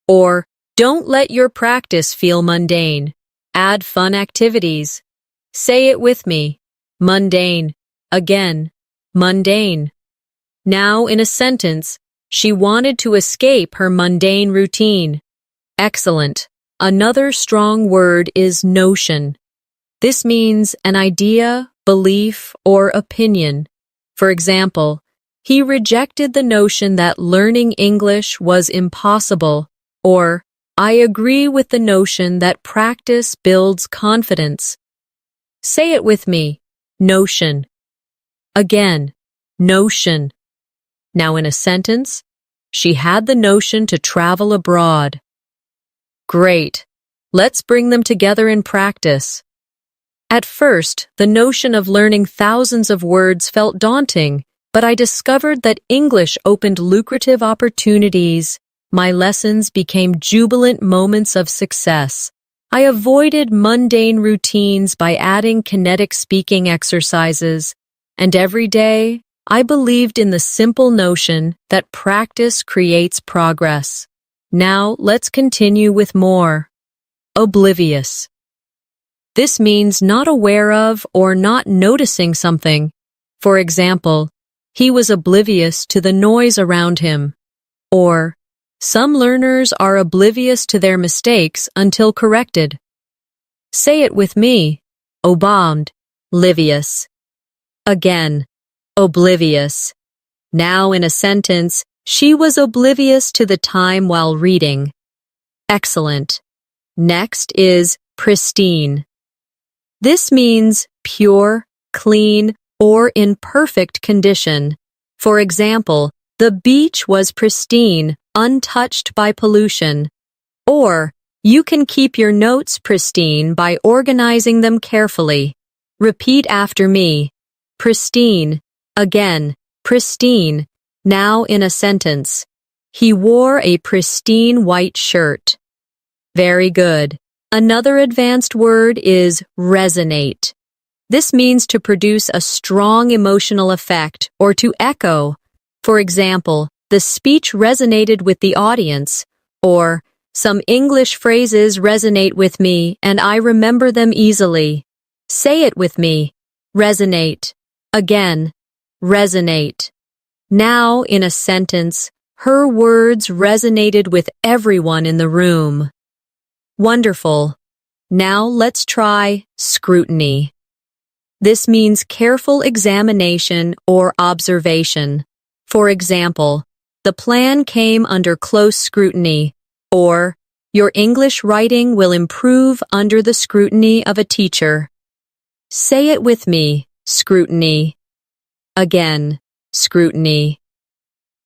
Or, don't let your practice feel mundane. Add fun activities. Say it with me. Mundane. Again, mundane. Now in a sentence, she wanted to escape her mundane routine. Excellent. Another strong word is notion. This means an idea, belief, or opinion. For example, he rejected the notion that learning English was impossible. Or, I agree with the notion that practice builds confidence. Say it with me. Notion. Again, notion. Now in a sentence, she had the notion to travel abroad. Great. Let's bring them together in practice. At first, the notion of learning thousands of words felt daunting, but I discovered that English opened lucrative opportunities. My lessons became jubilant moments of success. I avoided mundane routines by adding kinetic speaking exercises, and every day, I believed in the simple notion that practice creates progress. Now, let's continue with more. Oblivious. This means not aware of or not noticing something. For example, he was oblivious to the noise around him. Or, some learners are oblivious to their mistakes until corrected. Say it with me. Oblivious. Again, oblivious. Now in a sentence, she was oblivious to the time while reading. Excellent. Next is pristine. This means pure, clean, or in perfect condition. For example, the beach was pristine, untouched by pollution. Or, you can keep your notes pristine by organizing them carefully. Repeat after me. Pristine. Again, pristine. Now in a sentence. He wore a pristine white shirt. Very good. Another advanced word is resonate. This means to produce a strong emotional effect or to echo. For example, the speech resonated with the audience, or some English phrases resonate with me and I remember them easily. Say it with me. Resonate. Again, resonate. Now, in a sentence, her words resonated with everyone in the room. Wonderful. Now let's try scrutiny. This means careful examination or observation. For example, the plan came under close scrutiny, or your English writing will improve under the scrutiny of a teacher. Say it with me. Scrutiny. Again, scrutiny.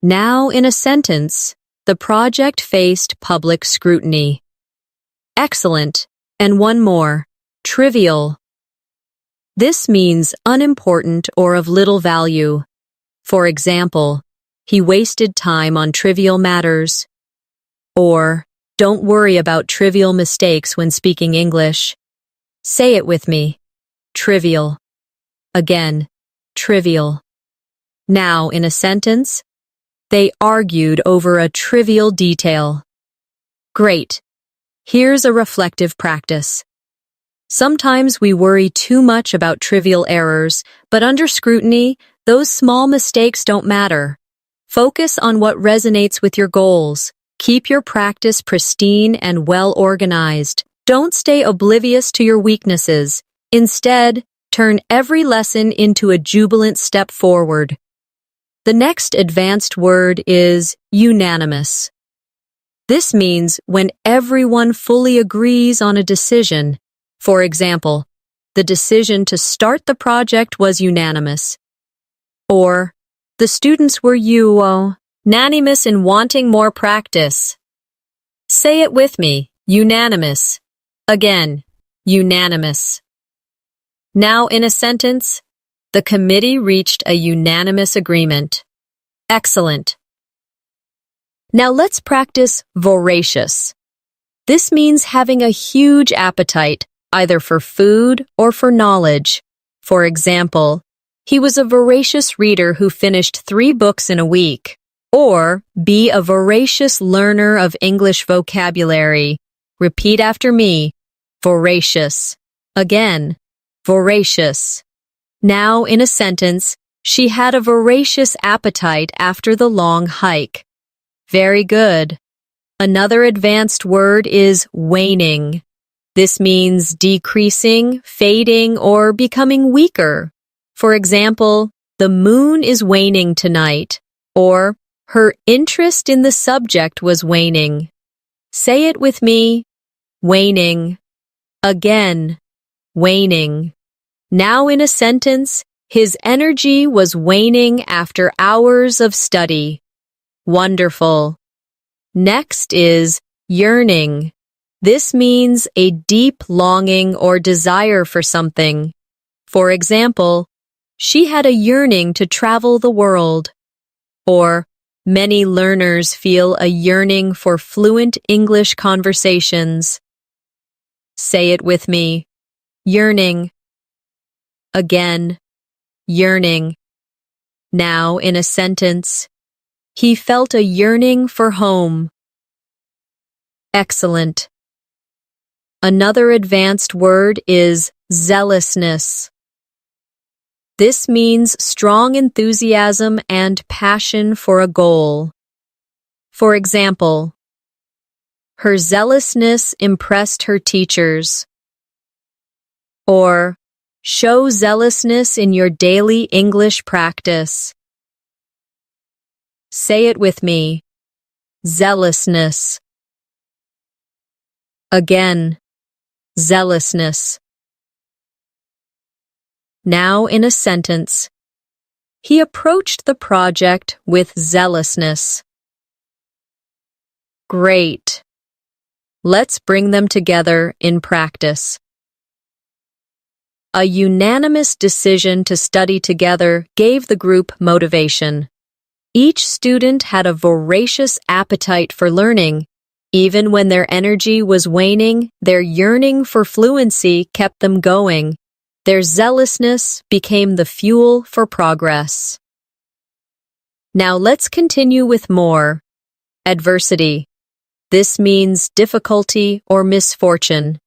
Now in a sentence, the project faced public scrutiny. Excellent. And one more. Trivial. This means unimportant or of little value. For example, he wasted time on trivial matters. Or, don't worry about trivial mistakes when speaking English. Say it with me. Trivial. Again, trivial. Now in a sentence, they argued over a trivial detail. Great. Here's a reflective practice. Sometimes we worry too much about trivial errors, but under scrutiny, those small mistakes don't matter. Focus on what resonates with your goals. Keep your practice pristine and well organized. Don't stay oblivious to your weaknesses. Instead, turn every lesson into a jubilant step forward. The next advanced word is unanimous. This means when everyone fully agrees on a decision. For example, the decision to start the project was unanimous. Or, the students were unanimous in wanting more practice. Say it with me. Unanimous. Again, unanimous. Now in a sentence, the committee reached a unanimous agreement. Excellent. Now let's practice voracious. This means having a huge appetite, either for food or for knowledge. For example, he was a voracious reader who finished 3 books in a week. Or, be a voracious learner of English vocabulary. Repeat after me. Voracious. Again, voracious. Now in a sentence, she had a voracious appetite after the long hike. Very good. Another advanced word is waning. This means decreasing, fading, or becoming weaker. For example, the moon is waning tonight, or her interest in the subject was waning. Say it with me. Waning. Again. Waning. Now in a sentence, his energy was waning after hours of study. Wonderful. Next is yearning. This means a deep longing or desire for something. For example, she had a yearning to travel the world. Or, many learners feel a yearning for fluent English conversations. Say it with me. Yearning. Again. Yearning. Now in a sentence. He felt a yearning for home. Excellent. Another advanced word is zealousness. This means strong enthusiasm and passion for a goal. For example, her zealousness impressed her teachers. Or, show zealousness in your daily English practice. Say it with me. Zealousness. Again. Zealousness. Now in a sentence. He approached the project with zealousness. Great. Let's bring them together in practice. A unanimous decision to study together gave the group motivation. Each student had a voracious appetite for learning. Even when their energy was waning, their yearning for fluency kept them going. Their zealousness became the fuel for progress. Now let's continue with more. Adversity. This means difficulty or misfortune.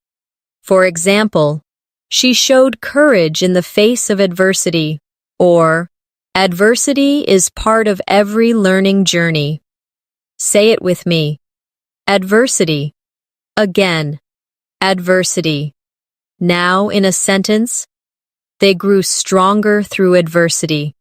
For example, she showed courage in the face of adversity, or adversity is part of every learning journey. Say it with me. Adversity. Again. Adversity. Now in a sentence, they grew stronger through adversity.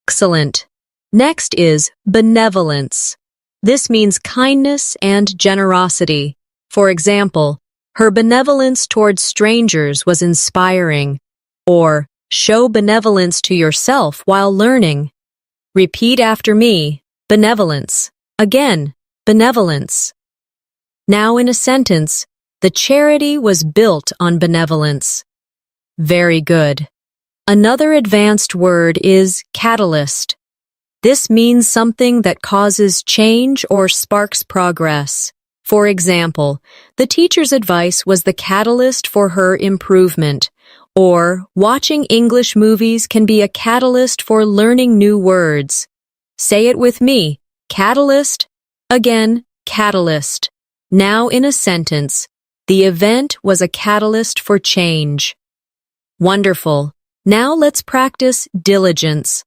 Excellent. Next is benevolence. This means kindness and generosity. For example, her benevolence towards strangers was inspiring. Or, show benevolence to yourself while learning. Repeat after me. Benevolence. Again, benevolence. Now in a sentence, the charity was built on benevolence. Very good. Another advanced word is catalyst. This means something that causes change or sparks progress. For example, the teacher's advice was the catalyst for her improvement. Or, watching English movies can be a catalyst for learning new words. Say it with me. Catalyst. Again, catalyst. Now in a sentence, the event was a catalyst for change. Wonderful. Now let's practice diligence.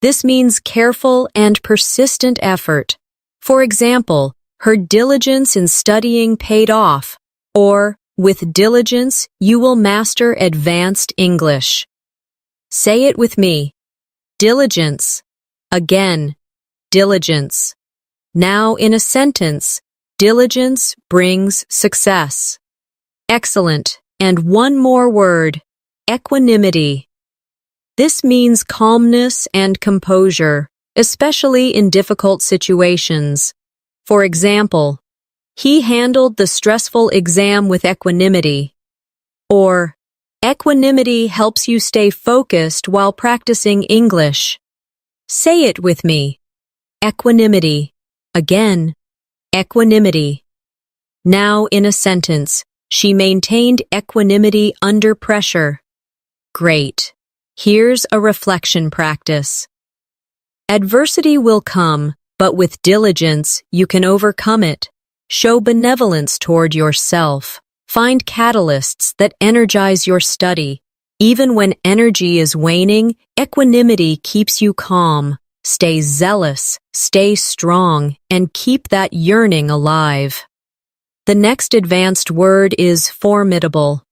This means careful and persistent effort. For example, her diligence in studying paid off. Or, with diligence, you will master advanced English. Say it with me. Diligence. Again, diligence. Now in a sentence, diligence brings success. Excellent. And one more word. Equanimity. This means calmness and composure, especially in difficult situations. For example, he handled the stressful exam with equanimity. Or, equanimity helps you stay focused while practicing English. Say it with me. Equanimity. Again, equanimity. Now in a sentence, she maintained equanimity under pressure. Great. Here's a reflection practice. Adversity will come, but with diligence, you can overcome it. Show benevolence toward yourself. Find catalysts that energize your study. Even when energy is waning, equanimity keeps you calm. Stay zealous, stay strong, and keep that yearning alive. The next advanced word is formidable.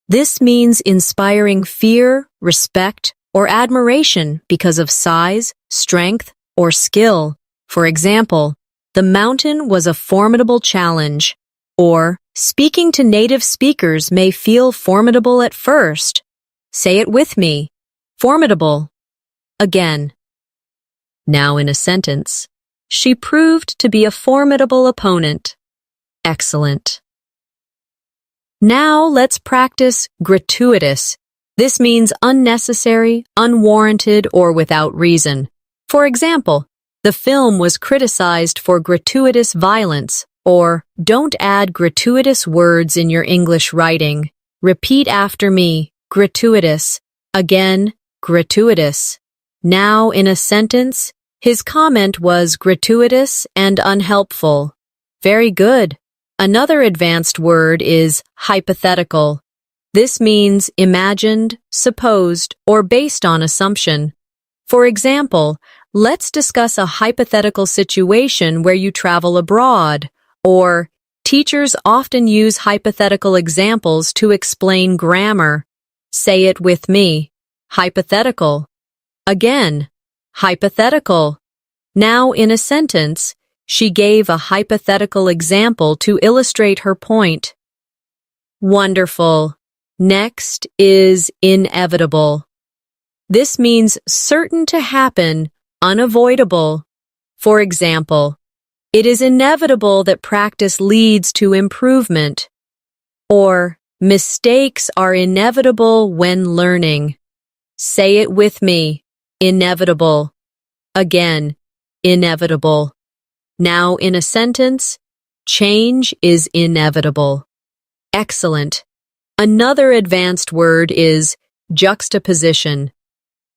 This means inspiring fear, respect, or admiration because of size, strength, or skill. For example, the mountain was a formidable challenge, or speaking to native speakers may feel formidable at first. Say it with me. Formidable. Again. Now in a sentence. She proved to be a formidable opponent. Excellent. Now let's practice gratuitous. This means unnecessary, unwarranted, or without reason. For example, the film was criticized for gratuitous violence, or don't add gratuitous words in your English writing. Repeat after me. Gratuitous. Again, gratuitous. Now in a sentence, his comment was gratuitous and unhelpful. Very good. Another advanced word is hypothetical. This means imagined, supposed, or based on assumption. For example, let's discuss a hypothetical situation where you travel abroad, or teachers often use hypothetical examples to explain grammar. Say it with me. Hypothetical. Again, hypothetical. Now in a sentence, she gave a hypothetical example to illustrate her point. Wonderful. Next is inevitable. This means certain to happen, unavoidable. For example, it is inevitable that practice leads to improvement. Or, mistakes are inevitable when learning. Say it with me. Inevitable. Again, inevitable. Now in a sentence, change is inevitable. Excellent. Another advanced word is juxtaposition.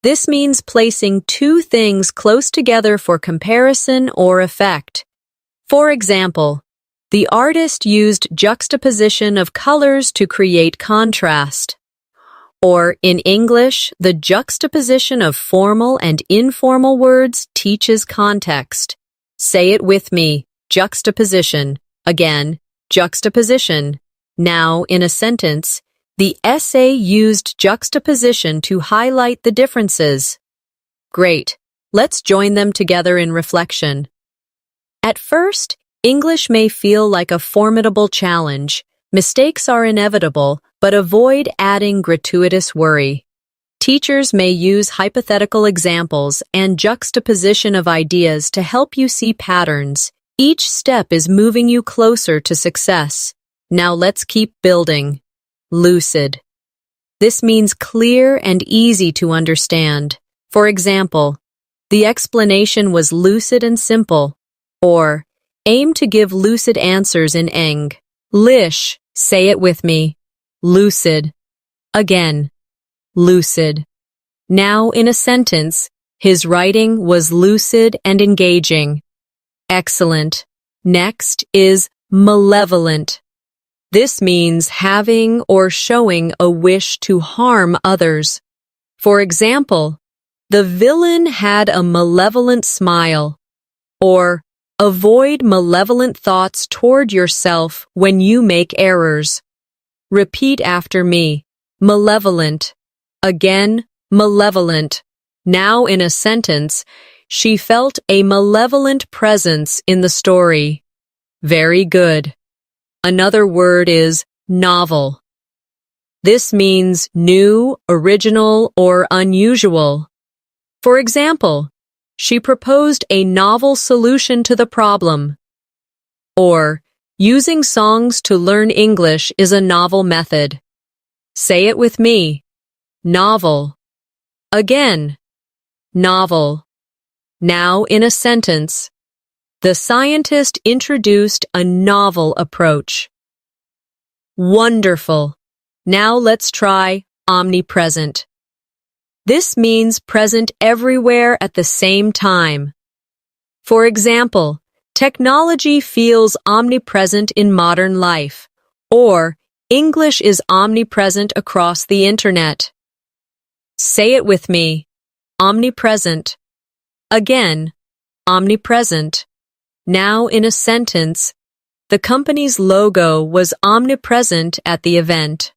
This means placing two things close together for comparison or effect. For example, the artist used juxtaposition of colors to create contrast. Or in English, the juxtaposition of formal and informal words teaches context. Say it with me. Juxtaposition. Again, juxtaposition. Now, in a sentence, the essay used juxtaposition to highlight the differences. Great. Let's join them together in reflection. At first, English may feel like a formidable challenge. Mistakes are inevitable, but avoid adding gratuitous worry. Teachers may use hypothetical examples and juxtaposition of ideas to help you see patterns. Each step is moving you closer to success. Now let's keep building. Lucid. This means clear and easy to understand. For example, the explanation was lucid and simple. Or, aim to give lucid answers in English. Say it with me. Lucid. Again. Lucid. Now in a sentence, his writing was lucid and engaging. Excellent. Next is malevolent. This means having or showing a wish to harm others. For example, the villain had a malevolent smile. Or, avoid malevolent thoughts toward yourself when you make errors. Repeat after me. Malevolent. Again, malevolent. Now in a sentence, she felt a malevolent presence in the story. Very good. Another word is novel. This means new, original, or unusual. For example, she proposed a novel solution to the problem. Or, using songs to learn English is a novel method. Say it with me. Novel. Again. Novel. Now in a sentence. The scientist introduced a novel approach. Wonderful. Now let's try omnipresent. This means present everywhere at the same time. For example, technology feels omnipresent in modern life, or English is omnipresent across the internet. Say it with me. Omnipresent. Again, omnipresent. Now in a sentence, the company's logo was omnipresent at the event.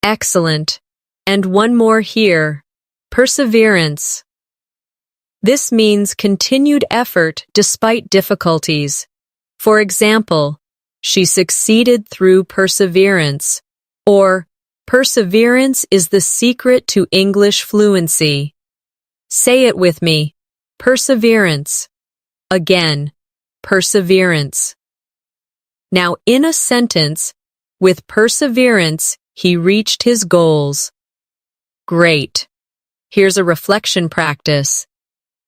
Excellent. And one more here. Perseverance. This means continued effort despite difficulties. For example, she succeeded through perseverance, or perseverance is the secret to English fluency. Say it with me. Perseverance. Again, perseverance. Now, in a sentence, with perseverance, he reached his goals. Great. Here's a reflection practice.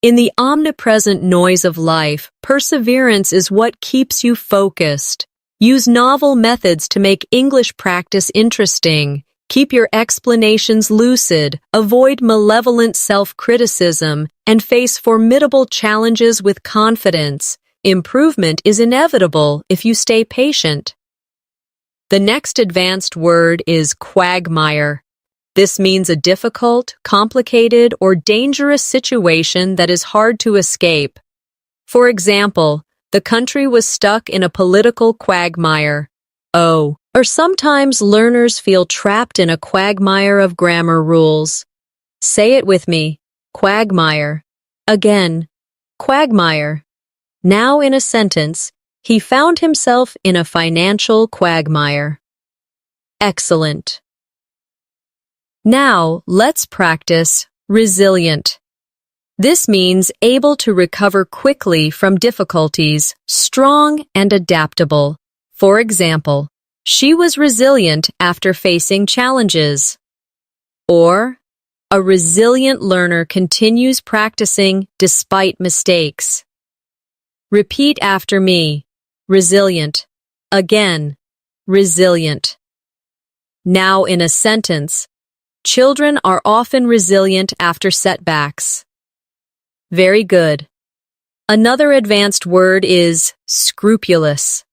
In the omnipresent noise of life, perseverance is what keeps you focused. Use novel methods to make English practice interesting. Keep your explanations lucid, avoid malevolent self-criticism, and face formidable challenges with confidence. Improvement is inevitable if you stay patient. The next advanced word is quagmire. This means a difficult, complicated, or dangerous situation that is hard to escape. For example, the country was stuck in a political quagmire. Oh, or sometimes learners feel trapped in a quagmire of grammar rules. Say it with me. Quagmire. Again, quagmire. Now in a sentence, he found himself in a financial quagmire. Excellent. Now, let's practice resilient. This means able to recover quickly from difficulties, strong and adaptable. For example, she was resilient after facing challenges. Or, a resilient learner continues practicing despite mistakes. Repeat after me. Resilient. Again, resilient. Now in a sentence, children are often resilient after setbacks. Very good. Another advanced word is scrupulous.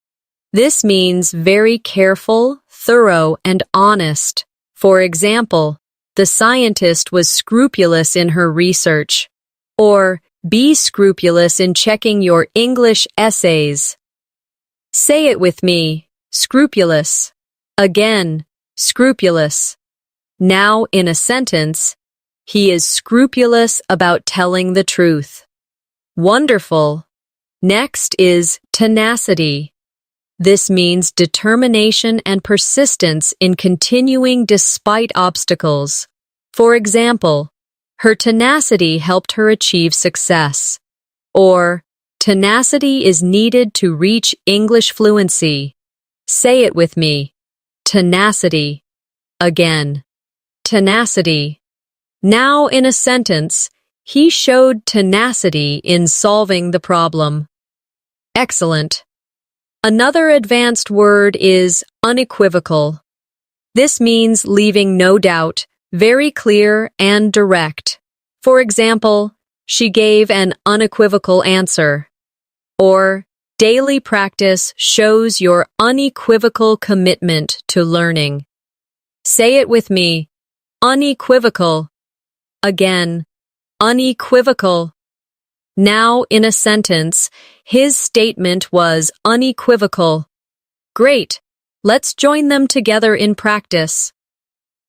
This means very careful, thorough, and honest. For example, the scientist was scrupulous in her research. Or, be scrupulous in checking your English essays. Say it with me. Scrupulous. Again, scrupulous. Now in a sentence, he is scrupulous about telling the truth. Wonderful. Next is tenacity. This means determination and persistence in continuing despite obstacles. For example, her tenacity helped her achieve success. Or, tenacity is needed to reach English fluency. Say it with me. Tenacity. Again. Tenacity. Now in a sentence, he showed tenacity in solving the problem. Excellent. Another advanced word is unequivocal. This means leaving no doubt, very clear and direct. For example, she gave an unequivocal answer. Or, daily practice shows your unequivocal commitment to learning. Say it with me. Unequivocal. Again, unequivocal. Now in a sentence, his statement was unequivocal. Great. Let's join them together in practice.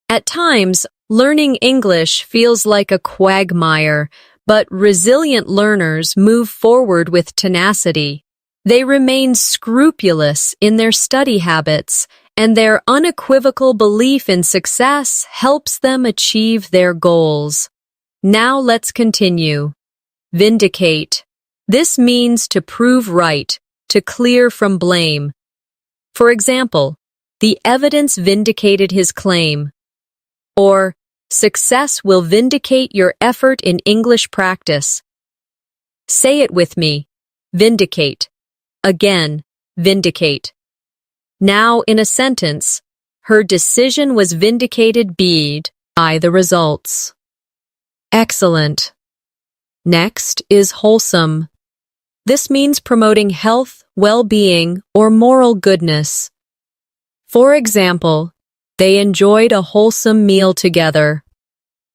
At times, learning English feels like a quagmire, but resilient learners move forward with tenacity. They remain scrupulous in their study habits, and their unequivocal belief in success helps them achieve their goals. Now let's continue. Vindicate. This means to prove right, to clear from blame. For example, the evidence vindicated his claim. Or, success will vindicate your effort in English practice. Say it with me. Vindicate. Again, vindicate. Now in a sentence, her decision was vindicated by the results. Excellent. Next is wholesome. This means promoting health, well-being, or moral goodness. For example, they enjoyed a wholesome meal together.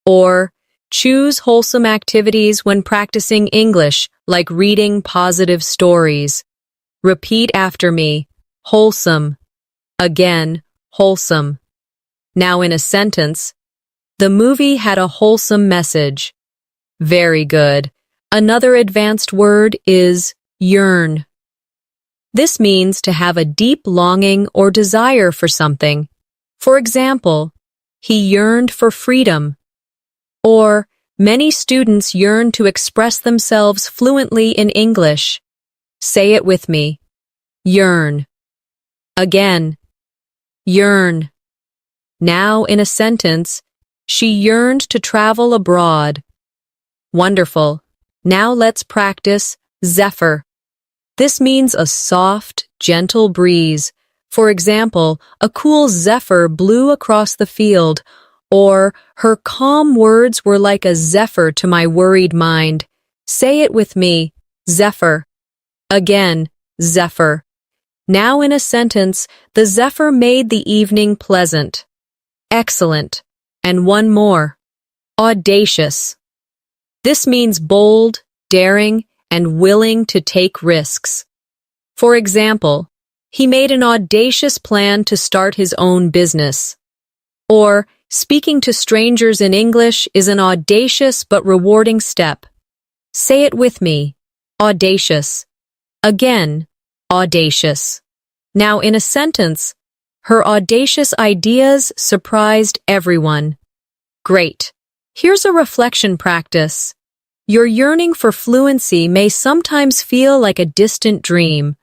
Or, choose wholesome activities when practicing English, like reading positive stories. Repeat after me. Wholesome. Again, wholesome. Now in a sentence, the movie had a wholesome message. Very good. Another advanced word is yearn. This means to have a deep longing or desire for something. For example, he yearned for freedom. Or, many students yearn to express themselves fluently in English. Say it with me. Yearn. Again. Yearn. Now in a sentence, she yearned to travel abroad. Wonderful. Now let's practice zephyr. This means a soft, gentle breeze. For example, a cool zephyr blew across the field, or her calm words were like a zephyr to my worried mind. Say it with me, zephyr. Again, zephyr. Now in a sentence, the zephyr made the evening pleasant. Excellent. And one more. Audacious. This means bold, daring, and willing to take risks. For example, he made an audacious plan to start his own business. Or, speaking to strangers in English is an audacious but rewarding step. Say it with me. Audacious. Again, audacious. Now in a sentence, her audacious ideas surprised everyone. Great. Here's a reflection practice. Your yearning for fluency may sometimes feel like a distant dream,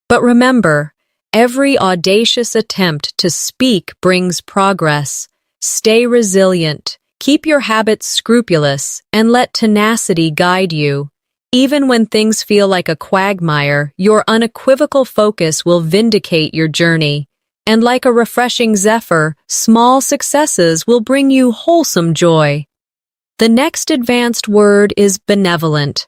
but remember, every audacious attempt to speak brings progress. Stay resilient, keep your habits scrupulous, and let tenacity guide you. Even when things feel like a quagmire, your unequivocal focus will vindicate your journey. And like a refreshing zephyr, small successes will bring you wholesome joy. The next advanced word is benevolent.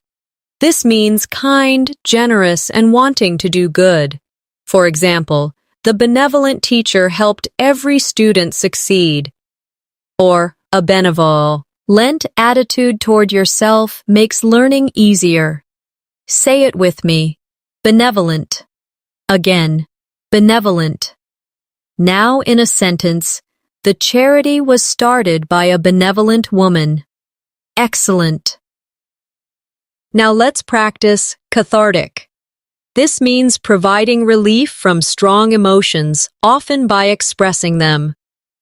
This means kind, generous, and wanting to do good. For example, the benevolent teacher helped every student succeed. Or, a benevolent attitude toward yourself makes learning easier. Say it with me. Benevolent. Again, benevolent. Now in a sentence, the charity was started by a benevolent woman. Excellent. Now let's practice cathartic. This means providing relief from strong emotions, often by expressing them.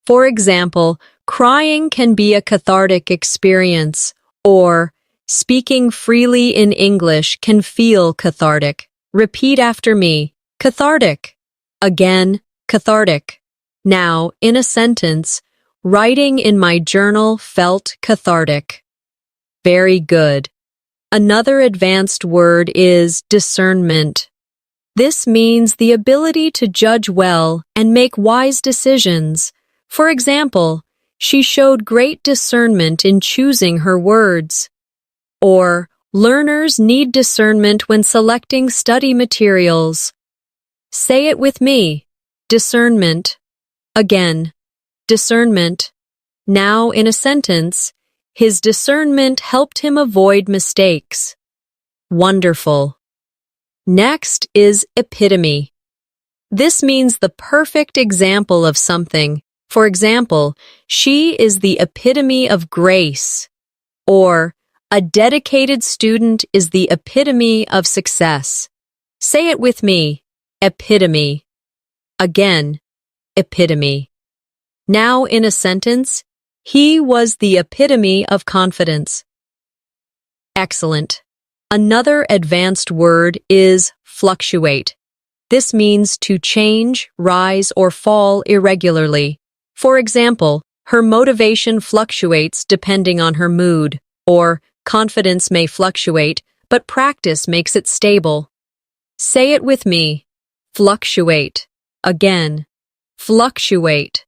For example, crying can be a cathartic experience, or speaking freely in English can feel cathartic. Repeat after me. Cathartic. Again, cathartic. Now, in a sentence, writing in my journal felt cathartic. Very good. Another advanced word is discernment. This means the ability to judge well and make wise decisions. For example, she showed great discernment in choosing her words. Or, learners need discernment when selecting study materials. Say it with me. Discernment. Again, discernment. Now in a sentence, his discernment helped him avoid mistakes. Wonderful. Next is epitome. This means the perfect example of something. For example, she is the epitome of grace. Or, a dedicated student is the epitome of success. Say it with me. Epitome. Again, epitome. Now in a sentence, he was the epitome of confidence. Excellent. Another advanced word is fluctuate. This means to change, rise, or fall irregularly. For example, her motivation fluctuates depending on her mood, or confidence may fluctuate, but practice makes it stable. Say it with me. Fluctuate. Again. Fluctuate.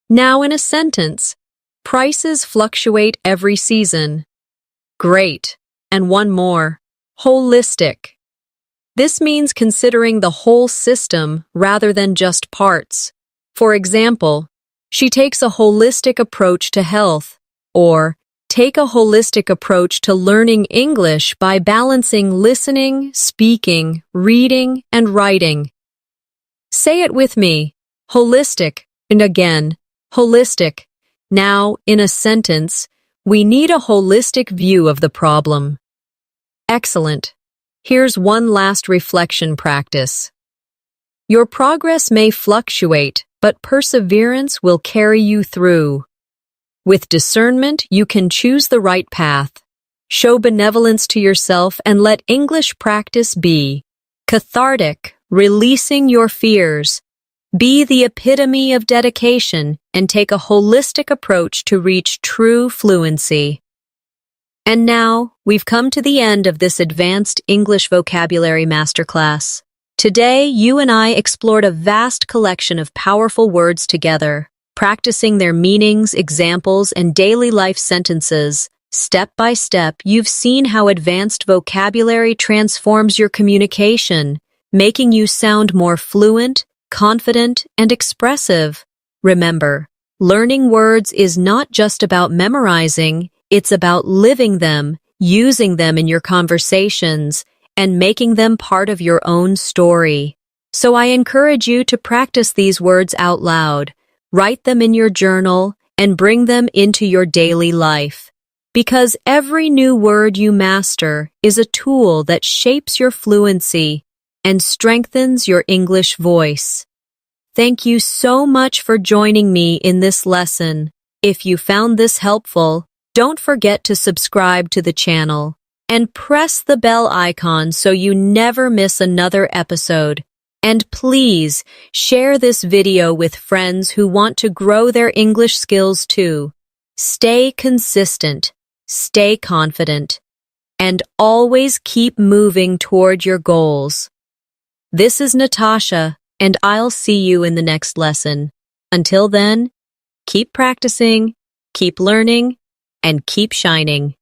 Now in a sentence, prices fluctuate every season. Great. And one more. Holistic. This means considering the whole system rather than just parts. For example, she takes a holistic approach to health, or take a holistic approach to learning English by balancing listening, speaking, reading, and writing. Say it with me. Holistic. And again, holistic. Now, in a sentence, we need a holistic view of the problem. Excellent. Here's one last reflection practice. Your progress may fluctuate, but perseverance will carry you through. With discernment, you can choose the right path. Show benevolence to yourself and let English practice be cathartic, releasing your fears. Be the epitome of dedication and take a holistic approach to reach true fluency. And now, we've come to the end of this advanced English vocabulary masterclass. Today, you and I explored a vast collection of powerful words together, practicing their meanings, examples, and daily life sentences. Step by step, you've seen how advanced vocabulary transforms your communication, making you sound more fluent, confident, and expressive. Remember, learning words is not just about memorizing, it's about living them, using them in your conversations, and making them part of your own story. So I encourage you to practice these words out loud, write them in your journal, and bring them into your daily life. Because every new word you master is a tool that shapes your fluency and strengthens your English voice. Thank you so much for joining me in this lesson. If you found this helpful, don't forget to subscribe to the channel and press the bell icon so you never miss another episode. And please share this video with friends who want to grow their English skills too. Stay consistent, stay confident, and always keep moving toward your goals. This is Natasha, and I'll see you in the next lesson. Until then, keep practicing, keep learning, and keep shining.